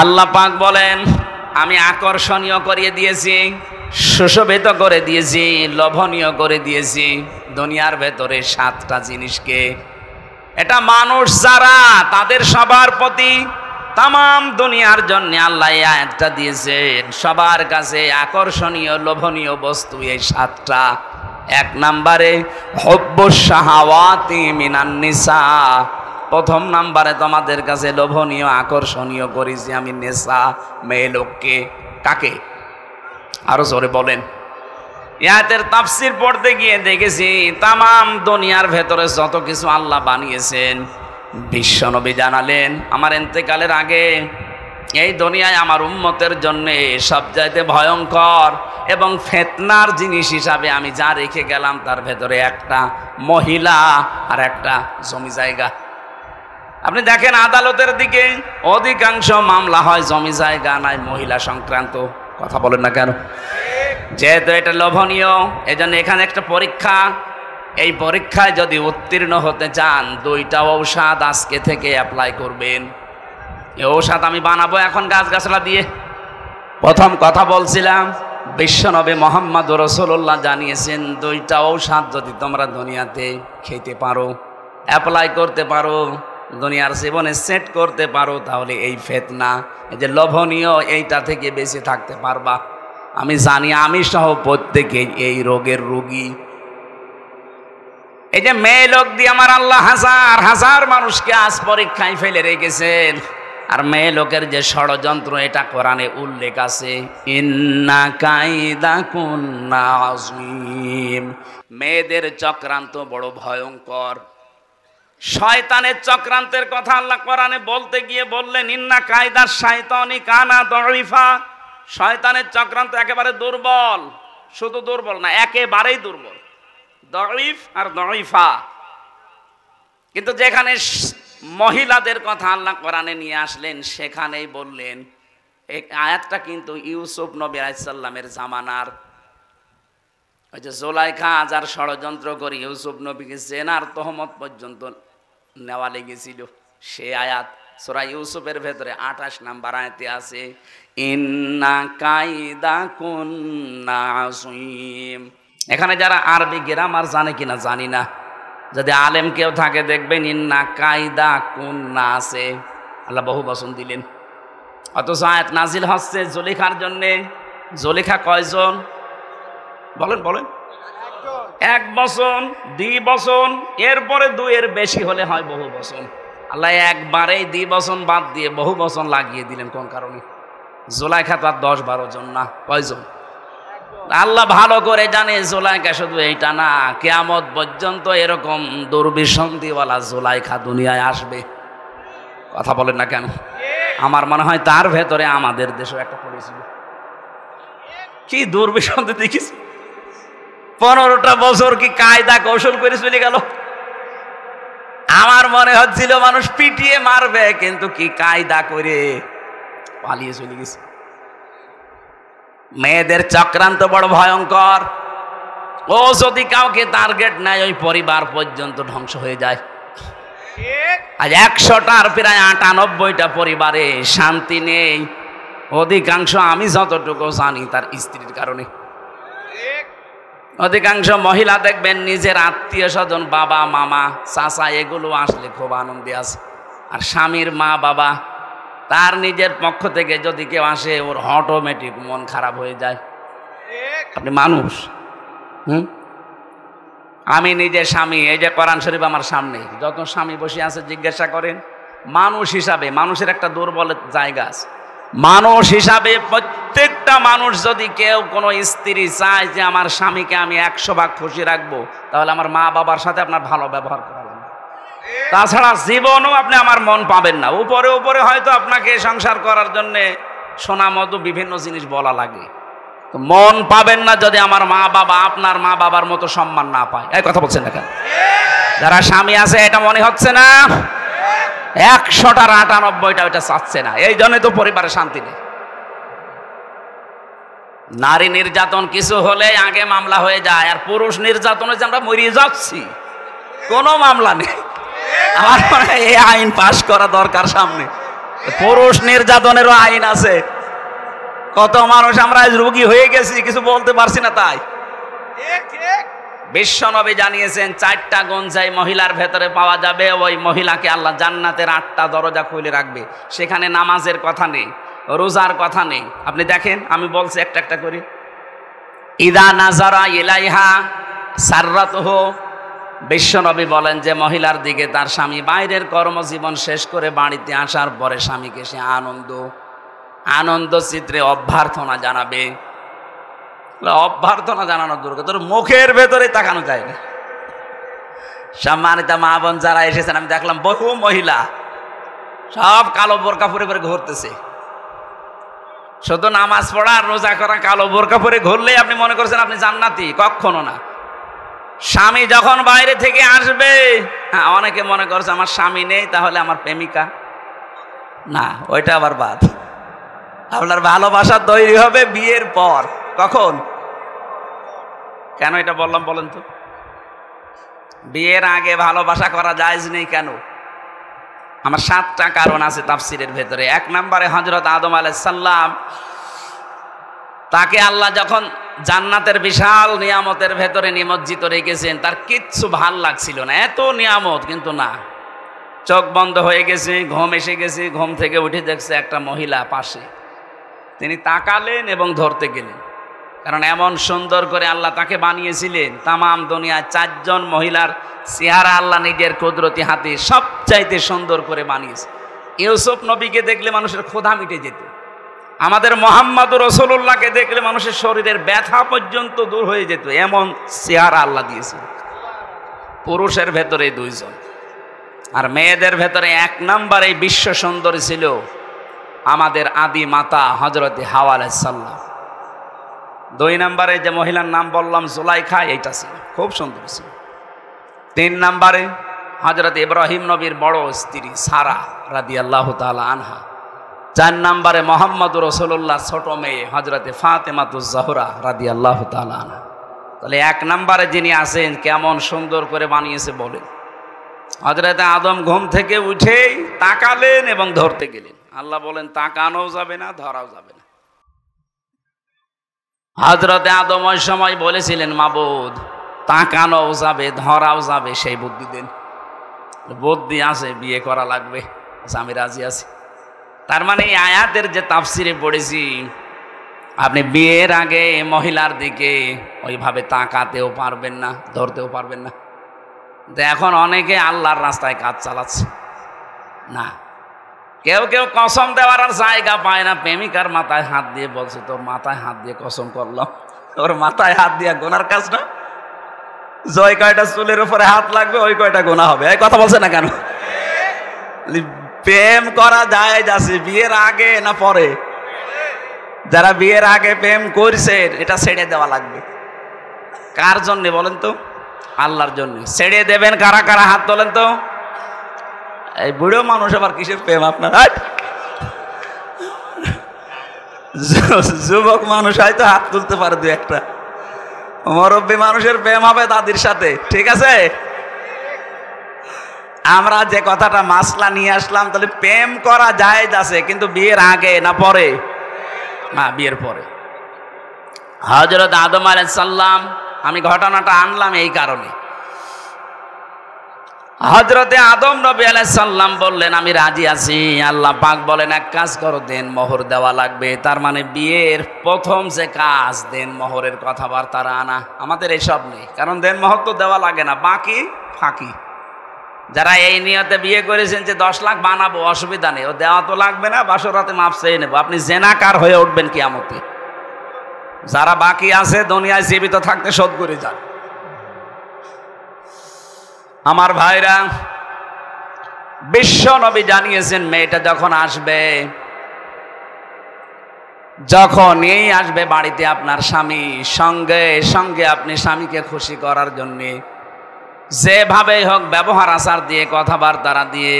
আল্লাহ পাক বলেন, আমি আকর্ষণীয় করিয়ে দিয়েছি, সুশোভিত করে দিয়েছি, লোভনীয় করে দিয়েছি দুনিয়ার ভেতরে 7টা জিনিসকে। এটা মানুষ যারা, তাদের সবার প্রতি, তামাম দুনিয়ার জন্য আল্লাহ এই আয়াতটা দিয়েছেন। সবার কাছে আকর্ষণীয় লোভনীয় বস্তু এই 7টা। 1 নম্বরে হুব্বুশ শাহাওয়াতি মিনান নিসা, প্রথম নম্বরে তোমাদের কাছে লোভনীয় আকর্ষণীয় করেছি আমি নেশা, মেয়ে লোককে। কাকে? আরো জোরে বলেন। আয়াতের তাফসীর পড়তে গিয়ে দেখেছি তামাম দুনিয়ার ভেতরে যত কিছু আল্লাহ বানিয়েছেন, বিশ্বনবী জানালেন আমার ইন্তেকালের আগে এই দুনিয়ায় আমার উম্মতের জন্য সবচাইতে ভয়ঙ্কর এবং ফিতনার জিনিস হিসাবে আমি যা রেখে গেলাম তার ভেতরে একটা মহিলা আর একটা জমি জায়গা। আপনি দেখেন আদালতের দিকে অধিকাংশ মামলা হয় জমি জায়গা নাই মহিলা সংক্রান্ত। কথা বলেন না কেন? যেহেতু এটা লোভনীয়, এজন্য এখানে একটা পরীক্ষা। এই পরীক্ষায় যদি উত্তীর্ণ হতে চান 2টা ঔষধ আজকে থেকে অ্যাপ্লাই করবেন। এই ঔষধ আমি বানাবো এখন গাছগাছলা দিয়ে। প্রথম কথা বলছিলাম, বিশ্বনবী মুহাম্মদুর রাসূলুল্লাহ জানিয়েছেন 2টা ঔষধ যদি তোমরা দুনিয়াতে খেতে পারো, অ্যাপ্লাই করতে পারো, দুনিয়ার জীবনে সেট করতে পারো, তাহলে এই ফিতনা, এই যে লোভনীয়, এইটা থেকে বেঁচে থাকতে পারবা। আমি জানি আমি সহ প্রত্যেকেই এই রোগের রোগী। এই যে মেয়ে লোক দিয়ে আমার আল্লাহ হাজার হাজার মানুষকে আজ পরীক্ষায় ফেলে রেখেছেন। আর মেয়ে লোকের যে ষড়যন্ত্র, এটা কোরআনে উল্লেখ আছে, ইন্না কাইদা কুন্না আযীম। মেয়েদের চক্রান্ত বড় ভয়ঙ্কর। শয়তানের চক্রান্তের কথা আল্লাহ কোরআনে বলতে গিয়ে বললেন, ইন্না কাইদা শাইতানি কানা দাঈফা। শয়তানের চক্রান্ত একেবারে দুর্বল, শুধু দুর্বল না, একেবারেই দুর্বল। দাঈফ আর দাঈফা। কিন্তু যেখানে মহিলাদের কথা আল্লাহ কোরআনে নিয়ে আসলেন, সেখানেই বললেন, এই আয়াতটা কিন্তু ইউসুফ নবী আলাইহিস সালামের জামানার। ওই যে জুলাইখা যার ষড়যন্ত্র করে ইউসুফ নবীকে জেনার তহমত পর্যন্ত নেওয়া লেগেছিল, সে আয়াত সূরা ইউসুফের ভেতরে 28 নম্বর আয়াতে আছে, ইন্না কাইদা কুন্না আযীম। এখানে যারা আরবি গ্রামার জানে কিনা জানি না, যদি আলেম কেউ থাকে দেখবেন ইন্না কাইদা কুন্না আছে, আল্লাহ বহু বচন দিলেন। অথচ আয়াত নাজিল হচ্ছে জুলেখার জন্যে। জুলেখা কয়জন বলেন বলেন? 1 বছর, 2 বছর, এরপরে 2 এর বেশি হলে হয় বহু বছর। আল্লাহ একবারেই 2 বছর বাদ দিয়ে বহু বছর লাগিয়ে দিলেন কোন কারণে? জুলেখা তো আর 10-12 জন না, কয়জন? আল্লাহ ভালো করে জানে জুলেখা শুধু এইটা না, কিয়ামত পর্যন্ত এরকম দুর্বিসন্ধিওয়ালা জুলেখা দুনিয়ায় আসবে। কথা বলেন না কেন? আমার মনে হয় তার ভেতরে আমাদের দেশেও একটা পড়েছিল। কি দুর্বিসন্ধি দেখিস, 15টা বছর কি কায়দা কৌশল করে চলে গেল। আমার মনে হচ্ছিল মানুষ পিটিয়ে মারবে, কিন্তু কি কায়দা করে পালিয়ে চলে গেছে। মেয়েদের চক্রান্ত বড় ভয়ঙ্কর। ও যদি কাউকে টার্গেট নেয়, ওই পরিবার পর্যন্ত ধ্বংস হয়ে যায়। আজ 100টার প্রায় 98টা পরিবারে শান্তি নেই। অধিকাংশ, আমি যতটুকু জানি, তার স্ত্রীর কারণে। অধিকাংশ মহিলা দেখবেন নিজের আত্মীয় স্বজন, বাবা মামা চাচা এগুলো আসলে খুব আনন্দে আছে, আর স্বামীর মা বাবা তার নিজের পক্ষ থেকে যদি কেউ আসে, ওর অটোমেটিক মন খারাপ হয়ে যায়। আপনি মানুষ, আমি নিজে স্বামী, এই যে কোরআন শরীফ আমার সামনে, যত স্বামী বসে আছে জিজ্ঞাসা করেন, মানুষ হিসাবে মানুষের একটা দুর্বল জায়গা আছে। মানুষ হিসাবে প্রত্যেকটা মানুষ যদি কেউ কোনো স্ত্রী চায় যে আমার স্বামীকে আমি 100 ভাগ খুশি রাখবো, তাহলে আমার মা বাবার সাথে আপনার ভালো ব্যবহার করা লাগবে। তাছাড়া জীবনও আপনি আমার মন পাবেন না। উপরে উপরে হয়তো আপনাকে সংসার করার জন্যে সোনা মতো বিভিন্ন জিনিস বলা লাগে, তো মন পাবেন না যদি আমার মা বাবা আপনার মা বাবার মতো সম্মান না পায়। এই কথা বলছেন না কেন? যারা স্বামী আছে এটা মনে হচ্ছে না? 100টার 98টা ওইটা চাচ্ছে না, এই জন্য তো পরিবারে শান্তি নেই। নারী নির্যাতন কিছু হলে আগে মামলা হয়ে যায়, আর পুরুষ নির্যাতনে যে আমরা মরিয়ে যাচ্ছি, কোনো মামলা নেই। আমার মনে হয় এই আইন পাশ করা দরকার সামনে। পুরুষ নির্যাতনেরও আইন আছে। কত মানুষ আমরা রোগী হয়ে গেছি, কিছু বলতে পারছি না। তাই বিশ্বনবী জানিয়েছেন 4টা গুণ যাই মহিলার ভেতরে পাওয়া যাবে, ওই মহিলাকে আল্লাহ জান্নাতের 8টা দরজা খুলে রাখবে। সেখানে নামাজের কথা নেই, রোজার কথা নেই। আপনি দেখেন, আমি বলছি একটা একটা করে। ইদা নাজারা ইলাইহা সাররাতুহু, বিশ্বনবী বলেন যে মহিলার দিকে তার স্বামী বাইরের কর্মজীবন শেষ করে বাড়িতে আসার পরে স্বামীকে সে আনন্দ চিত্রে অভ্যর্থনা জানাবে। অভ্যর্থনা জানানো দরকার, তোর মুখের ভেতরে তাকানো যায় না। সম্মানিত মা বোন যারা এসেছেন, আমি দেখলাম বহু মহিলা সব কালো বোরকা পরে পরে ঘুরতেছে। শুধু নামাজ পড়া আর রোজা করা, কালো বোরকা পরে ঘুরলেই আপনি মনে করছেন আপনি জান্নাতি। কখনো না। স্বামী যখন বাইরে থেকে আসবে, হ্যাঁ, অনেকে মনে করছে আমার স্বামী নেই তাহলে আমার প্রেমিকা। না, ওইটা আবার বাদ। আপনার ভালোবাসা তৈরি হবে বিয়ের পর। কখন? কেন এটা বললাম বলেন তো? বিয়ের আগে ভালোবাসা করা জায়েজ নেই কেন? আমার 7টা কারণ আছে তাফসিরের ভেতরে। 1 নম্বরে হযরত আদম আলাইহিস সালাম, তাকে আল্লাহ যখন জান্নাতের বিশাল নিয়ামতের ভেতরে নিমজ্জিত রেখেছেন, তার কিচ্ছু ভাল লাগছিল না। এত নিয়ামত, কিন্তু না, চোখ বন্ধ হয়ে গেছে, ঘুম এসে গেছে। ঘুম থেকে উঠে দেখছে একটা মহিলা পাশে। তিনি তাকালেন এবং ধরতে গেলেন, কারণ এমন সুন্দর করে আল্লাহ তাকে বানিয়েছিলেন। তামাম দুনিয়ায় 4 জন মহিলার চেহারা আল্লাহ নিজের কুদরতি হাতে সবচাইতে সুন্দর করে বানিয়েছে। ইউসুফ নবীকে দেখলে মানুষের ক্ষুধা মিটে যেত। আমাদের মুহাম্মদুর রাসূলুল্লাহকে দেখলে মানুষের শরীরের ব্যথা পর্যন্ত দূর হয়ে যেত, এমন চেহারা আল্লাহ দিয়েছেন। পুরুষের ভেতরে 2 জন, আর মেয়েদের ভেতরে 1 নম্বরে বিশ্ব সুন্দরী ছিল আমাদের আদি মাতা হযরতে হাওয়া আলাইহিস সালাম। 2 নম্বরে যে মহিলার নাম বললাম জুলাইখা, এইটা ছিল খুব সুন্দর ছিল। 3 নম্বরে হযরত ইব্রাহিম নবীর বড় স্ত্রী সারা রাদিয়াল্লাহু তাআলা আনহা। 4 নম্বরে মুহাম্মদুর রাসূলুল্লাহ ছোট মেয়ে হযরতে ফাতেমাতুজ জাহরা রাদিয়াল্লাহু তাআলা আনহা। তাহলে 1 নম্বরে যিনি আছেন, কেমন সুন্দর করে বানিয়েছে বলেন। হযরতে আদম ঘুম থেকে উঠেই তাকালেন এবং ধরতে গেলেন। আল্লাহ বলেন তাকানোও যাবে না, ধরাও যাবে না। হযরতে আদম ওই সময় বলেছিলেন, মাবুদ তাকানোও যাবে, ধরাও যাবে, সেই বুদ্ধি দেন। বুদ্ধি আছে, বিয়ে করা লাগবে। আমি রাজি আছি। তার মানে এই আয়াতের যে তাফসিরে পড়েছি, আপনি বিয়ের আগে মহিলার দিকে ওইভাবে তাকাতেও পারবেন না, ধরতেও পারবেন না। এখন অনেকে আল্লাহর রাস্তায় কাজ চালাচ্ছে না। কেউ কেউ কসম দেওয়ার আর জায়গা পায় না, প্রেমিকার মাথায় হাত দিয়ে বলছে তোর মাথায় হাত দিয়ে কসম করলাম, ওর মাথায় হাত দিয়ে গোনার কাজ না, জয় কয়টা চুলের উপরে হাত লাগবে ওই কয়টা গোনা হবে। এই কথা বলছে না কেন? প্রেম করা যায় যাচ্ছে বিয়ের আগে না পরে? যারা বিয়ের আগে প্রেম করছে এটা ছেড়ে দেওয়া লাগবে। কার জন্য বলেন তো? আল্লাহর জন্য। ছেড়ে দেবেন কারা কারা? হাত তোলেন তো। এই বুড়ো মানুষ আবার কিসের প্রেম আপনার? যুবক মানুষ হয়তো হাত তুলতে পারে দু একটা, মুরব্বী মানুষের প্রেম হবে দাদির সাথে, ঠিক আছে? আমরা যে কথাটা মাসলা নিয়ে আসলাম, তাহলে প্রেম করা জায়েজ আছে, কিন্তু বিয়ের আগে না পরে? না, বিয়ের পরে। হযরত আদম আলাইহিস সালাম, আমি ঘটনাটা আনলাম এই কারণে, হযরতে আদম নবী আলাইহিস সালাম বললেন আমি রাজি আছি। আল্লাহ পাক বলেন এক কাজ করো, দেন মোহর দেওয়া লাগবে। তার মানে বিয়ের প্রথম যে কাজ দেন মোহরের কথাবার্তা আনা। আমাদের এইসব নেই, কারণ দেন মোহর তো দেওয়া লাগে না, বাকি ফাঁকি। যারা এই নিয়তে বিয়ে করেছেন যে 10 লাখ বানাবো, অসুবিধা নেই, ও দেওয়া তো লাগবে না, বাসরাতে মাপ চেয়ে নেবো, আপনি জেনাকার হয়ে উঠবেন কিয়ামতে। যারা বাকি আছে দুনিয়ায় জীবিত থাকতে শোধ করে যান। আমার ভাইরা, বিশ্ব নবী জানিয়েছেন মেয়েটা যখন আসবে, যখন এই আসবে বাড়িতে আপনার স্বামী, সঙ্গে সঙ্গে আপনি স্বামীকে খুশি করার জন্য যেভাবে হোক ব্যবহার আচার দিয়ে কথাবার্তা দিয়ে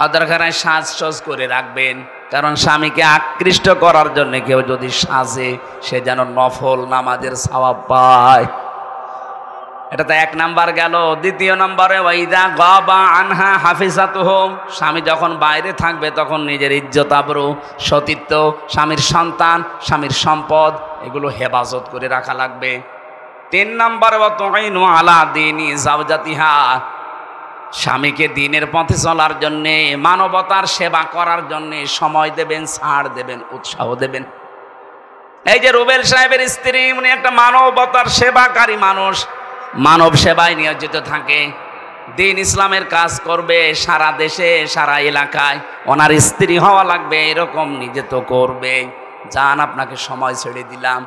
আদরখানায় সাজসজ করে রাখবেন। কারণ স্বামীকে আকৃষ্ট করার জন্য কেউ যদি সাজে, সে যেন নফল নামাজের সওয়াব পায়। এটা তো 1 নাম্বার গেল। দ্বিতীয় নম্বরে ওয়াইদা গাবা আনহা হাফিজাতুহুম, স্বামী যখন বাইরে থাকবে তখন নিজের ইজ্জত আবরু, সতীত্ব, স্বামীর সন্তান, স্বামীর সম্পদ, এগুলো হেফাজত করে রাখা লাগবে। 3 নম্বরে ওয়া তুইনু আলা দীনি যাওজাতিহা, স্বামীকে দ্বীনের পথে চলার জন্যে, মানবতার সেবা করার জন্যে সময় দেবেন, ছাড় দেবেন, উৎসাহ দেবেন। এই যে রুবেল সাহেবের স্ত্রী, উনি একটা মানবতার সেবাকারী মানুষ, মানব সেবায় নিয়োজিত থাকে, দ্বীন ইসলামের কাজ করবে সারা দেশে সারা এলাকায়। ওনার স্ত্রী হওয়া লাগবে এরকম নিজে তো করবে। যান, আপনাকে সময় ছেড়ে দিলাম,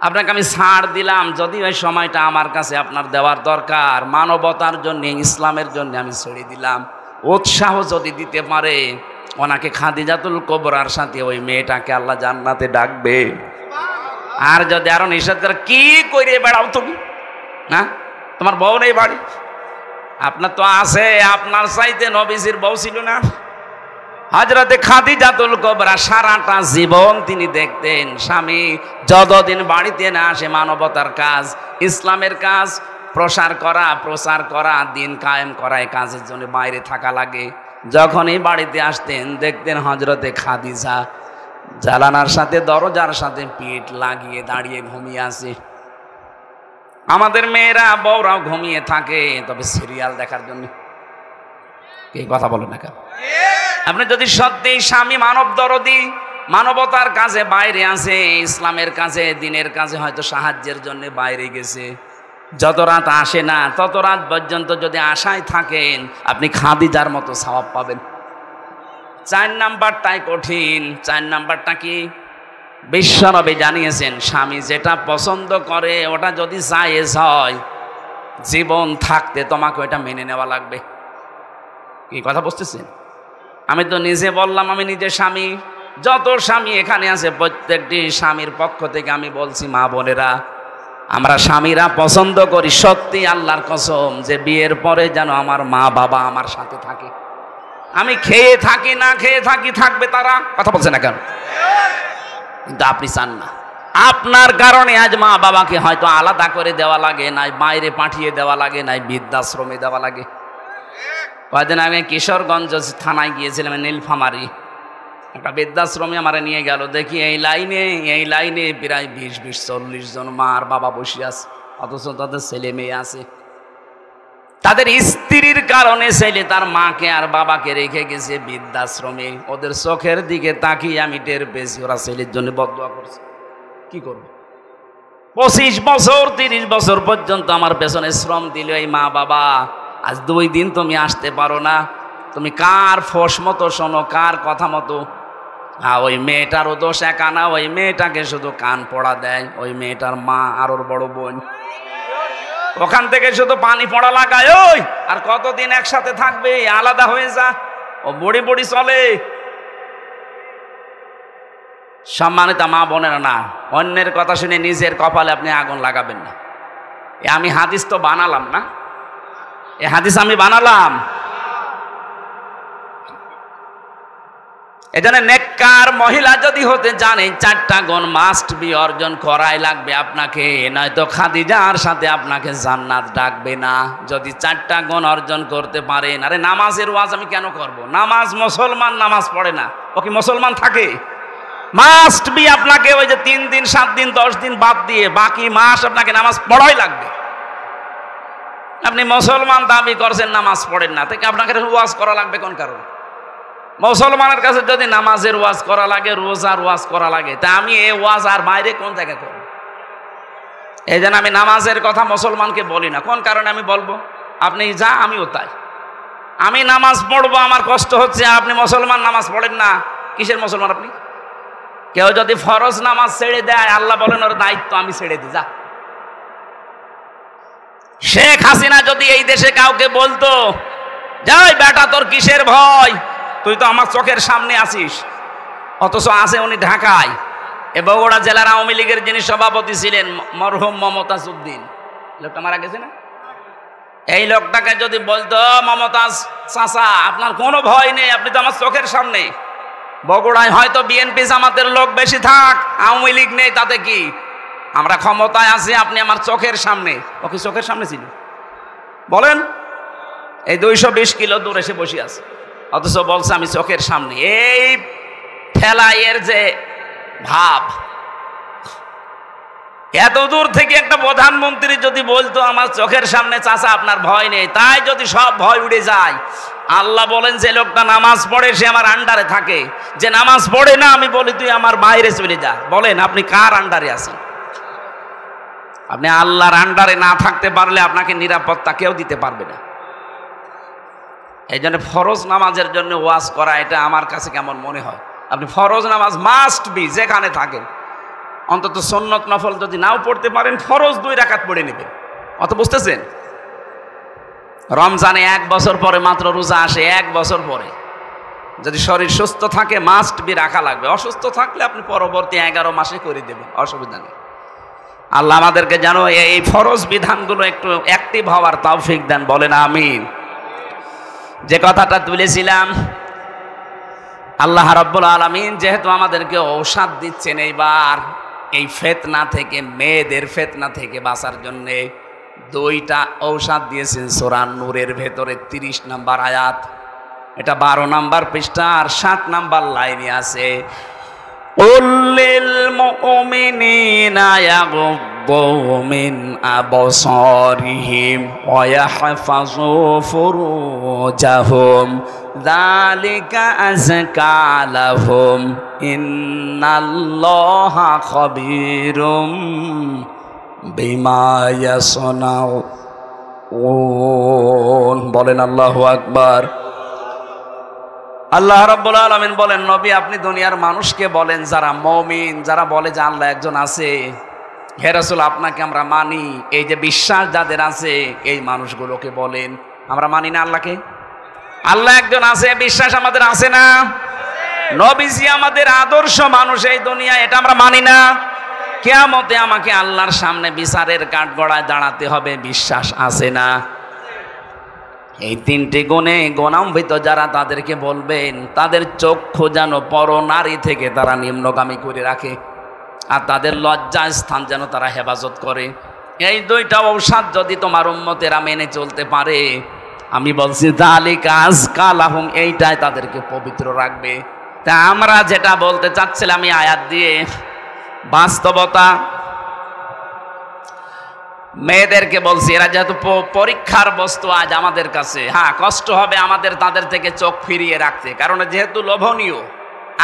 আপনাকে আমি ছাড় দিলাম, যদি ওই সময়টা আমার কাছে আপনার দেওয়ার দরকার, মানবতার জন্য, ইসলামের জন্য আমি ছেড়ে দিলাম। উৎসাহ যদি দিতে পারে, ওনাকে খাদিজাতুল কুবরার সাথে ওই মেয়েটাকে আল্লাহ জান্নাতে ডাকবে। আর যদি আরো নিষেধ করে, কি করে বেড়াও তুমি, না তোমার বউ নেই বাড়ি? আপনার তো আছে, আপনার চাইতে নবীজির বউ ছিল না? হযরতে খাদিজাতুল কুবরা সারাটা জীবন তিনি দেখতেন স্বামী যতদিন বাড়িতে না আসে, মানবতার কাজ, ইসলামের কাজ প্রচার করা, দিন কায়েম করা, এই কাজের জন্য বাইরে থাকা লাগে। যখনই বাড়িতে আসতেন দেখতেন হযরতে খাদিজা জানালার সাথে, দরজার সাথে পিঠ লাগিয়ে দাঁড়িয়ে ঘুমিয়ে আছে। আমাদের মেয়েরা বউরাও ঘুমিয়ে থাকে, তবে সিরিয়াল দেখার জন্য। এই কথা বলেন না কেন? আপনি যদি সত্যি স্বামী মানব দরদি, মানবতার কাজে বাইরে আছে, ইসলামের কাজে, দিনের কাজে হয়তো সাহায্যের জন্য বাইরে গেছে, যত রাত আসে না তত রাত পর্যন্ত যদি আশায় থাকেন, আপনি খাদিজার মতো সওয়াব পাবেন। 4 নাম্বারটাই কঠিন। 4 নাম্বারটা কি? বিশ্বনবী জানিয়েছেন স্বামী যেটা পছন্দ করে ওটা যদি জায়েজ হয়, জীবন থাকতে তোমাকে ওটা মেনে নেওয়া লাগবে। কি কথা বুঝতেছেন? আমি তো নিজে বললাম, আমি নিজে স্বামী, যত স্বামী এখানে আছে প্রত্যেকটি স্বামীর পক্ষ থেকে আমি বলছি, মা বোনেরা, আমরা স্বামীরা পছন্দ করি সত্যি আল্লাহর কসম যে বিয়ের পরে যেন আমার মা বাবা আমার সাথে থাকে। আমি খেয়ে থাকি না খেয়ে থাকি, থাকবে তারা। কথা বলছে না কেন? কিন্তু আপনি চান না। আপনার কারণে আজ মা বাবাকে হয়তো আলাদা করে দেওয়া লাগে, নাই বাইরে পাঠিয়ে দেওয়া লাগে, নাই বৃদ্ধাশ্রমে দেওয়া লাগে। কয়েকদিন আগে কিশোরগঞ্জ থানায় গিয়েছিলাম, নীলফামারী একটা বৃদ্ধাশ্রমে আমার নিয়ে গেল। দেখি এই লাইনে প্রায় 20-40 জন মা আর বাবা বসে আছে, অথচ তাদের ছেলে মেয়ে আছে। তাদের স্ত্রীর কারণে ছেলে তার মাকে আর বাবাকে রেখে গেছে বৃদ্ধাশ্রমে। ওদের চোখের দিকে তাকিয়ে আমি টের পেয়েছি ওরা ছেলের জন্য বদদোয়া করছে। কি করবো? 25 বছর 30 বছর পর্যন্ত আমার পেছনে শ্রম দিল এই মা বাবা। আজ 2 দিন তুমি আসতে পারো না, তুমি কার ফোস মতো শোনো, কার কথা মতো? ওই মেয়েটারও দোষ একা না, ওই মেয়েটাকে শুধু কান পড়া দেয় ওই মেয়েটার মা আর ওর বড় বোন। ওখান থেকে শুধু পানি পড়া লাগায়। ওই আর কতদিন একসাথে থাকবে? আলাদা হয়ে যা, ও বড়ি বড়ি চলে। সম্মানিত মা বোনেরা, না অন্যের কথা শুনে নিজের কপালে আপনি আগুন লাগাবেন না। আমি হাদিস তো বানালাম না, এ হাদিস আমি বানালাম। এজন্য নেককার মহিলা যদি হতে জানেন 4টা গুণ মাস্ট বি অর্জন করাই লাগবে আপনাকে, নয়তো খাদিজার সাথে আপনাকে জান্নাত ডাকবে না। যদি 4টা গুণ অর্জন করতে পারেন। আরে নামাজের ওয়াজ আমি কেন করব? নামাজ, মুসলমান নামাজ পড়ে না, ও কি মুসলমান থাকে? মাস্ট বি আপনাকে ওই যে 3 দিন 7 দিন 10 দিন বাদ দিয়ে বাকি মাস আপনাকে নামাজ পড়াই লাগবে। আপনি মুসলমান দাবি করছেন, নামাজ পড়েন না, তাকে আপনাকে ওয়াজ করা লাগবে কোন কারণে? মুসলমানের কাছে যদি নামাজের ওয়াজ করা লাগে, রোজার ওয়াজ করা লাগে, তা আমি এই ওয়াজ আর বাইরে কোন জায়গায় করব? এই জন্য আমি নামাজের কথা মুসলমানকে বলি না। কোন কারণে আমি বলবো? আপনি যা, আমিও তাই। আমি নামাজ পড়বো, আমার কষ্ট হচ্ছে, আপনি মুসলমান নামাজ পড়েন না। কিসের মুসলমান আপনি? কেউ যদি ফরজ নামাজ ছেড়ে দেয়, আল্লাহ বলেন ওর দায়িত্ব আমি ছেড়ে দিই, যা। শেখ হাসিনা যদি এই দেশে কাউকে বলতো, যাই বেটা তোর কিসের ভয়, তুই তো আমার চোখের সামনে আছিস, অথচ আছে উনি ঢাকায়। এ বগুড়া জেলার আওয়ামী লীগের যিনি সভাপতি ছিলেন মরহুম মমতাজ উদ্দিন, লোকটা মারা গেছে না? এই লোকটাকে যদি বলতো, মমতাজ চাচা আপনার কোনো ভয় নেই, আপনি তো আমার চোখের সামনে। বগুড়ায় হয়তো বিএনপি জামাতের লোক বেশি থাক, আওয়ামী লীগ নেই, তাতে কি? আমরা ক্ষমতায় আছি, আপনি আমার চোখের সামনে। ও কি চোখের সামনে ছিল? বলেন। এই 220 কিলো দূরে এসে বসে আছে, অথচ বলছে আমি চোখের সামনে। এই ঠেলাইয়ের যে ভাব, এত দূর থেকে একটা প্রধানমন্ত্রী যদি বলতো আমার চোখের সামনে চাচা আপনার ভয় নেই, তাই যদি সব ভয় উড়ে যায়। আল্লাহ বলেন যে লোকটা নামাজ পড়ে সে আমার আন্ডারে থাকে, যে নামাজ পড়ে না আমি বলি তুই আমার বাইরে চলে যা। বলেন আপনি কার আন্ডারে আছেন? আপনি আল্লাহর আন্ডারে না থাকতে পারলে আপনাকে নিরাপত্তা কেউ দিতে পারবে না। এই জন্য ফরজ নামাজের জন্য ওয়াজ করা, এটা আমার কাছে কেমন মনে হয়। আপনি ফরজ নামাজ মাস্ট বি, যেখানে থাকেন অন্তত সুন্নত নফল যদি নাও পড়তে পারেন, ফরজ 2 রাকাত পড়ে নেবেন। অত বুঝতেছেন? রমজানে 1 বছর পরে মাত্র রোজা আসে, 1 বছর পরে। যদি শরীর সুস্থ থাকে মাস্ট বি রাখা লাগবে, অসুস্থ থাকলে আপনি পরবর্তী 11 মাসে করে দেবেন, অসুবিধা নেই। আল্লাহ আমাদেরকে যেন এই ফরজ বিধানগুলো একটু অ্যাক্টিভ হওয়ার তৌফিক দেন, বলেন আমিন। যে কথাটা তুলেছিলাম, আল্লাহ রাব্বুল আলামিন যেহেতু আমাদেরকে ঔষধ দিচ্ছেন এইবার এই ফিতনা থেকে, মেয়েদের ফিতনা থেকে বাঁচার জন্য 2টা ঔষধ দিয়েছেন সূরা নূরের ভেতরে 30 নম্বর আয়াত। এটা 12 নম্বর পৃষ্ঠা আর 7 নম্বর লাইনে আছে। উল্লিল মুমিনিনা ইয়াগুদ্দু মিন আবসারিহিম ওয়া ইয়াহফাযু ফুরুজাহুম যালিকা আযকা লাহুম ইন্নাল্লাহা খাবীরুম বিমা ইয়াসনাউন। বলেন আল্লাহু আকবার। আল্লাহ রাব্বুল আলামিন বলেন, নবী আপনি দুনিয়ার মানুষকে বলেন, যারা মুমিন, যারা বলে যে আল্লাহ একজন আছে, হে রাসূল আপনাকে আমরা মানি, এই যে বিশ্বাস যাদের আছে এই মানুষগুলোকে বলেন। আমরা মানি না আল্লাহকে? আল্লাহ একজন আছে, বিশ্বাস আমাদের আছে না? নবীজি আমাদের আদর্শ মানুষ এই দুনিয়া, এটা আমরা মানি না? কিয়ামতে আমাকে আল্লাহর সামনে বিচারের কাঠগড়ায় দাঁড়াতে হবে, বিশ্বাস আছে না? এই 3টি গুণে গুণান্বিত যারা, তাদেরকে বলবেন তাদের চক্ষু যেন পর নারী থেকে তারা নিম্নগামী করে রাখে, আর তাদের লজ্জা স্থান যেন তারা হেফাজত করে। এই 2টা ঔষধ যদি তোমার উম্মতেরা মেনে চলতে পারে, আমি বলছি যালিকা আযকা লাহুম, এইটাই তাদেরকে পবিত্র রাখবে। তা আমরা যেটা বলতে চাচ্ছিলাম এই আয়াত দিয়ে, বাস্তবতা মেয়েদেরকে বলছি, এরা যেহেতু পরীক্ষার বস্তু আজ আমাদের কাছে, হ্যাঁ কষ্ট হবে আমাদের তাদের থেকে চোখ ফিরিয়ে রাখতে, কারণ যেহেতু লোভনীয়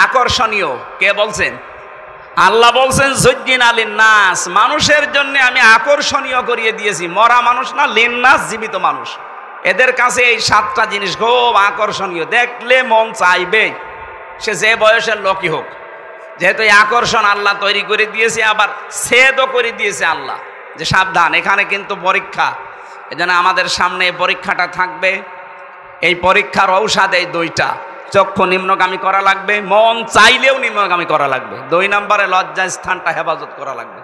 আকর্ষণীয়। কে বলছেন? আল্লাহ বলছেন যুজ্জিন লিন-নাস, মানুষের জন্য আমি আকর্ষণীয় করিয়ে দিয়েছি, মরা মানুষ না, লিন-নাস জীবিত মানুষ। এদের কাছে এই 7টা জিনিস খুব আকর্ষণীয়, দেখলে মন চাইবে, সে যে বয়সের লোকই হোক। যেহেতু এই আকর্ষণ আল্লাহ তৈরি করে দিয়েছে, আবার ছেদও করে দিয়েছে আল্লাহ, যে সাবধান এখানে কিন্তু পরীক্ষা। এজন্য আমাদের সামনে পরীক্ষাটা থাকবে। এই পরীক্ষার ঔষধ এই 2টা, চক্ষু নিম্নগামী করা লাগবে, মন চাইলেও নিম্নগামী করা লাগবে। 2 নম্বরে লজ্জা স্থানটা হেফাজত করা লাগবে।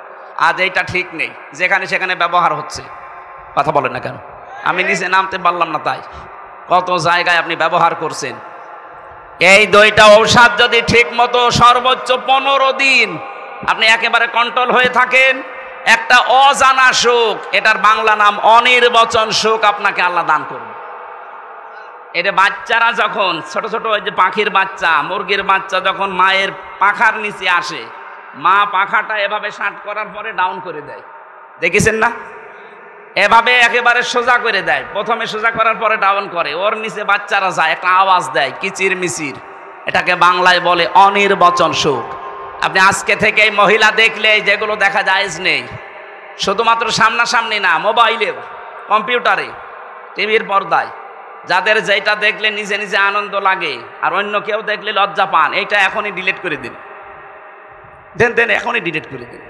আজ এইটা ঠিক নেই, যেখানে সেখানে ব্যবহার হচ্ছে। কথা বলেন না কেন? আমি নিচে নামতে পারলাম না, তাই কত জায়গায় আপনি ব্যবহার করছেন। এই 2টা ঔষধ যদি ঠিক মতো সর্বোচ্চ 15 দিন আপনি একেবারে কন্ট্রোল হয়ে থাকেন, একটা অজানা সুখ, এটার বাংলা নাম অনির্বচন সুখ, আপনাকে আল্লাহ দান করবে। এটা বাচ্চারা যখন ছোট ছোট, ওই যে পাখির বাচ্চা, মুরগির বাচ্চা যখন মায়ের পাখার নিচে আসে, মা পাখাটা এভাবে শার্ট করার পরে ডাউন করে দেয়, দেখেছেন না? এভাবে একেবারে সোজা করে দেয়, প্রথমে সোজা করার পরে ডাউন করে, ওর নিচে বাচ্চারা যায়, একটা আওয়াজ দেয় কিচির মিচির। এটাকে বাংলায় বলে অনির্বচন সুখ। আপনি আজকে থেকে এই মহিলা দেখলে যেগুলো দেখা যায় নেই, শুধুমাত্র সামনাসামনি না, মোবাইলেও, কম্পিউটারে, টিভির পর্দায়, যাদের যেটা দেখলে নিজে নিজে আনন্দ লাগে আর অন্য কেউ দেখলে লজ্জা পান, এইটা এখনই ডিলিট করে দিন, দেন এখনই ডিলিট করে দিন।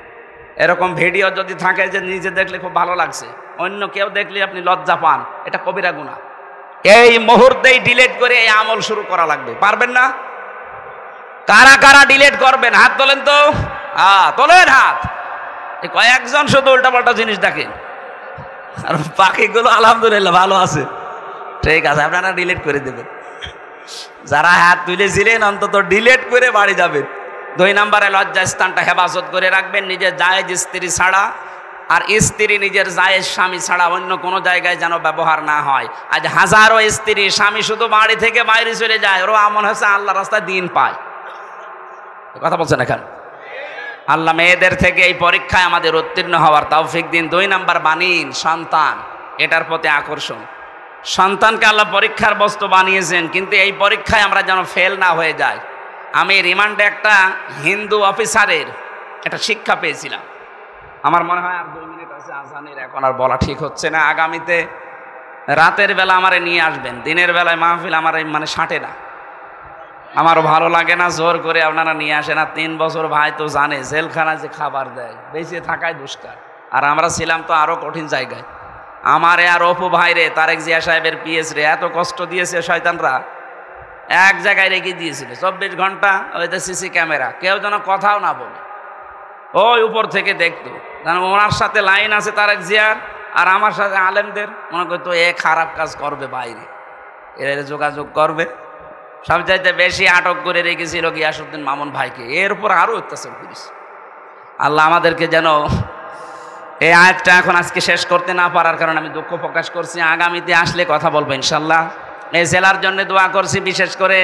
এরকম ভিডিও যদি থাকে যে নিজে দেখলে খুব ভালো লাগছে, অন্য কেউ দেখলে আপনি লজ্জা পান, এটা কবিরা গুনাহ। এই মুহূর্তেই ডিলিট করে এই আমল শুরু করা লাগবে। পারবেন না? কারা কারা ডিলিট করবেন? হাত তোলেন তো, তোলেন হাত। এই কয়েকজন শুধু উল্টাপাল্টা জিনিস দেখেন, আর বাকিগুলো আলহামদুলিল্লাহ ভালো আছে। ঠিক আছে, আপনারা ডিলিট করে দেবেন। যারা হাত তুলেছিলেন অন্তত ডিলিট করে বাড়ি যাবেন। 2 নম্বরে লজ্জা স্থানটা হেফাজত করে রাখবেন, নিজের জায়েজ স্ত্রী ছাড়া, আর স্ত্রী নিজের জায়েজ স্বামী ছাড়া অন্য কোনো জায়গায় যেন ব্যবহার না হয়। আজ হাজারো স্ত্রী, স্বামী শুধু বাড়ি থেকে বাইরে চলে যায়, ওরা আমন হচ্ছে আল্লাহ রাস্তায় দিন পায়। কথা বলছেন এখন? আল্লাহ মেয়েদের থেকে এই পরীক্ষায় আমাদের উত্তীর্ণ হওয়ার তৌফিক দিন। 2 নম্বর বানিন, সন্তান, এটার প্রতি আকর্ষণ। সন্তানকে আল্লাহ পরীক্ষার বস্তু বানিয়েছেন, কিন্তু এই পরীক্ষায় আমরা যেন ফেল না হয়ে যাই। আমি রিমান্ডে একটা হিন্দু অফিসারের একটা শিক্ষা পেয়েছিলাম। আমার মনে হয় আর 2 মিনিট আছে আজানের, এখন আর বলা ঠিক হচ্ছে না। আগামীতে রাতের বেলা আমারে নিয়ে আসবেন, দিনের বেলায় মাহফিল আমার মানে সাঁটে না, আমারও ভালো লাগে না, জোর করে আপনারা নিয়ে আসে না। 3 বছর ভাই তো জানে জেলখানা যে খাবার দেয়, বেঁচে থাকায় দুষ্কার। আর আমরা ছিলাম তো আরও কঠিন জায়গায়। আমারে আর অপু ভাই রে, তারেক জিয়া সাহেবের পিএস রে, এত কষ্ট দিয়েছে শয়তানরা। এক জায়গায় রেখে দিয়েছিল 24 ঘন্টা, ওইতে সিসি ক্যামেরা, কেউ যেন কথাও না বলে, ওই উপর থেকে দেখতো। কারণ ওনার সাথে লাইন আছে তারেক জিয়ার, আর আমার সাথে আলেমদের, মনে করতো এ খারাপ কাজ করবে, বাইরে এর যোগাযোগ করবে। সবচাইতে বেশি আটক করে রেখেছিল গিয়াসউদ্দিন মামুন ভাইকে, এর উপর আরও অত্যাচার করিস। আল্লাহ আমাদেরকে যেন এই আয়াতটা এখন আজকে শেষ করতে না পারার কারণে আমি দুঃখ প্রকাশ করছি। আগামীতে আসলে কথা বলবো ইনশাল্লাহ। এই জেলার জন্য দোয়া করছি, বিশেষ করে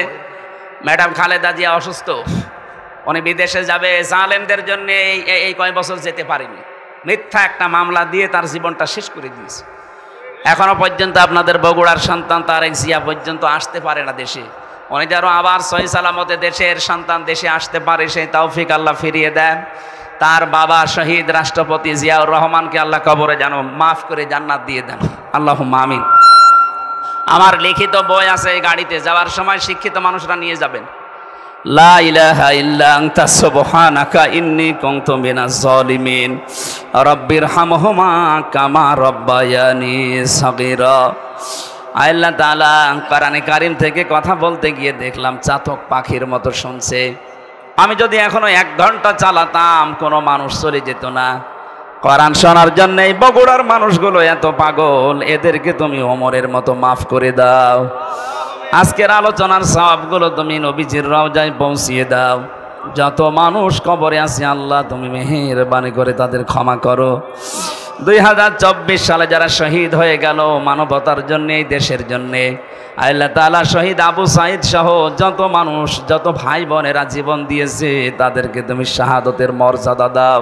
ম্যাডাম খালেদা জিয়া অসুস্থ, উনি বিদেশে যাবে, জালেমদের জন্য এই কয়েক বছর যেতে পারেনি, মিথ্যা একটা মামলা দিয়ে তার জীবনটা শেষ করে দিয়েছে। এখনো পর্যন্ত আপনাদের বগুড়ার সন্তান তারেক জিয়া পর্যন্ত আসতে পারে না দেশে। উনি যেন আবার সহি সালামতে দেশের সন্তান দেশে আসতে পারে, সেই তৌফিক আল্লাহ ফিরিয়ে দেন। তার বাবা শহীদ রাষ্ট্রপতি জিয়াউর রহমানকে আল্লাহ কবরে যেন মাফ করে জান্নাত দিয়ে দেন, আল্লাহুম্মা আমিন। আমার লিখিত বই আছে, এই গাড়িতে যাওয়ার সময় শিক্ষিত মানুষরা নিয়ে যাবেন। লা ইলাহা ইল্লা আনতা সুবহানাকা ইন্নী কুনতু মিনাজ জালিমিন রব্বিরহামহুমা কামা রব্বায়ানি সাগীরা। আল্লাহ তাআলা কোরআনে কারীম থেকে কথা বলতে গিয়ে দেখলাম চাতক পাখির মতো শুনছে। আমি যদি এখনো 1 ঘন্টা চালাতাম কোনো মানুষ চলে যেত না। কোরআন শোনার জন্য এই বগুড়ার মানুষগুলো এত পাগল, এদেরকে তুমি ওমরের মতো মাফ করে দাও। আজকের আলোচনার সওয়াবগুলো তুমি নবীজির রওজায় পৌঁছিয়ে দাও। যত মানুষ কবরে আছে আল্লাহ তুমি মেহেরবানি করে তাদের ক্ষমা করো। 2024 সালে যারা শহীদ হয়ে গেল মানবতার জন্য, এই দেশের জন্যে, আল্লাহ তাআলা শহীদ আবু সাঈদ সহ যত মানুষ, যত ভাই বোনেরা জীবন দিয়েছে তাদেরকে তুমি শাহাদতের মর্যাদা দাও।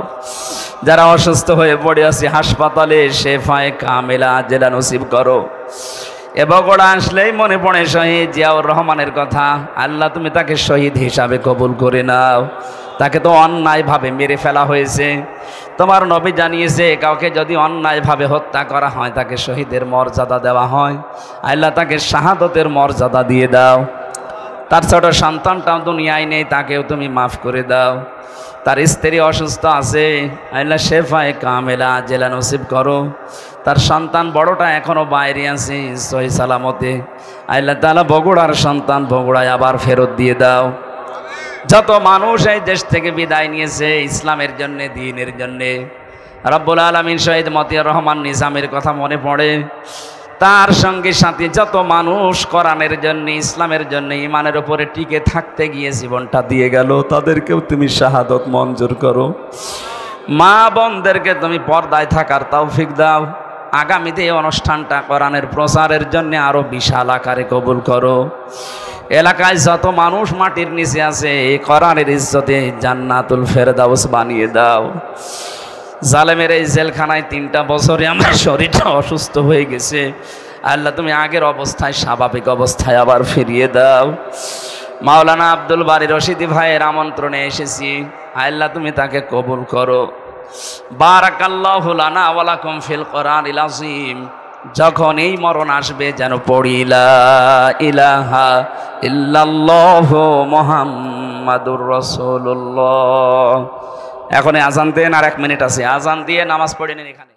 যারা অসুস্থ হয়ে পড়ে আছে হাসপাতালে, শেফায়ে কামেলা আজেলা নসিব করো। এ বগুড়া আসলেই মনে পড়ে শহীদ জিয়াউর রহমানের কথা। আল্লাহ তুমি তাকে শহীদ হিসাবে কবুল করে নাও। তাকে তো অন্যায়ভাবে মেরে ফেলা হয়েছে। তোমার নবী জানিয়েছে কাউকে যদি অন্যায়ভাবে হত্যা করা হয় তাকে শহীদের মর্যাদা দেওয়া হয়। আল্লাহ তাকে শাহাদতের মর্যাদা দিয়ে দাও। তার ছোট সন্তানটাও দুনিয়ায় নেই, তাকেও তুমি মাফ করে দাও। তার স্ত্রী অসুস্থ আছে, আল্লাহ শেফায়ে কামেলা আজেলা নসিব করো। তার সন্তান বড়টা এখনো বাইরে আছে সহি সালামতে। আল্লাহ তাআলা বগুড়ার সন্তান বগুড়ায় আবার ফেরত দিয়ে দাও। যত মানুষ এই দেশ থেকে বিদায় নিয়েছে ইসলামের জন্যে, দ্বীনের জন্যে, রব্বুল আলামিন শহীদ মতিয়ার রহমান নিজামের কথা মনে পড়ে। তার সঙ্গে সাথে যত মানুষ কোরআনের জন্য, ইসলামের জন্য, ইমানের উপরে টিকে থাকতে গিয়ে জীবনটা দিয়ে গেল, তাদেরকেও তুমি শাহাদত মঞ্জুর করো। মা বোনদেরকে তুমি পর্দায় থাকার তৌফিক দাও। আগামীতে এই অনুষ্ঠানটা কোরআনের প্রচারের জন্য আরো বিশাল আকারে কবুল করো। এলাকায় যত মানুষ মাটির নিচে আছে এই কোরআনের ইজ্জতে জান্নাতুল ফেরদাউস বানিয়ে দাও। জালেমের এই জেলখানায় 3টা বছরে আমার শরীরটা অসুস্থ হয়ে গেছে। আল্লাহ তুমি আগের অবস্থায়, স্বাভাবিক অবস্থায় আবার ফিরিয়ে দাও। মাওলানা আব্দুল বারী রশিদি ভাইয়ের আমন্ত্রণে এসেছি, আল্লাহ তুমি তাকে কবুল করো। বারাকাল্লাহু লানা ওয়া লাকুম ফিল কোরআনিল আযীম। যখন এই মরণ আসবে যেন পড়ি লা ইলাহা ইল্লাল্লাহু মুহাম্মাদুর রাসূলুল্লাহ। এখন আজান দেন, আর 1 মিনিট আছে, আজান দিয়ে নামাজ পড়ে নিন এখানে।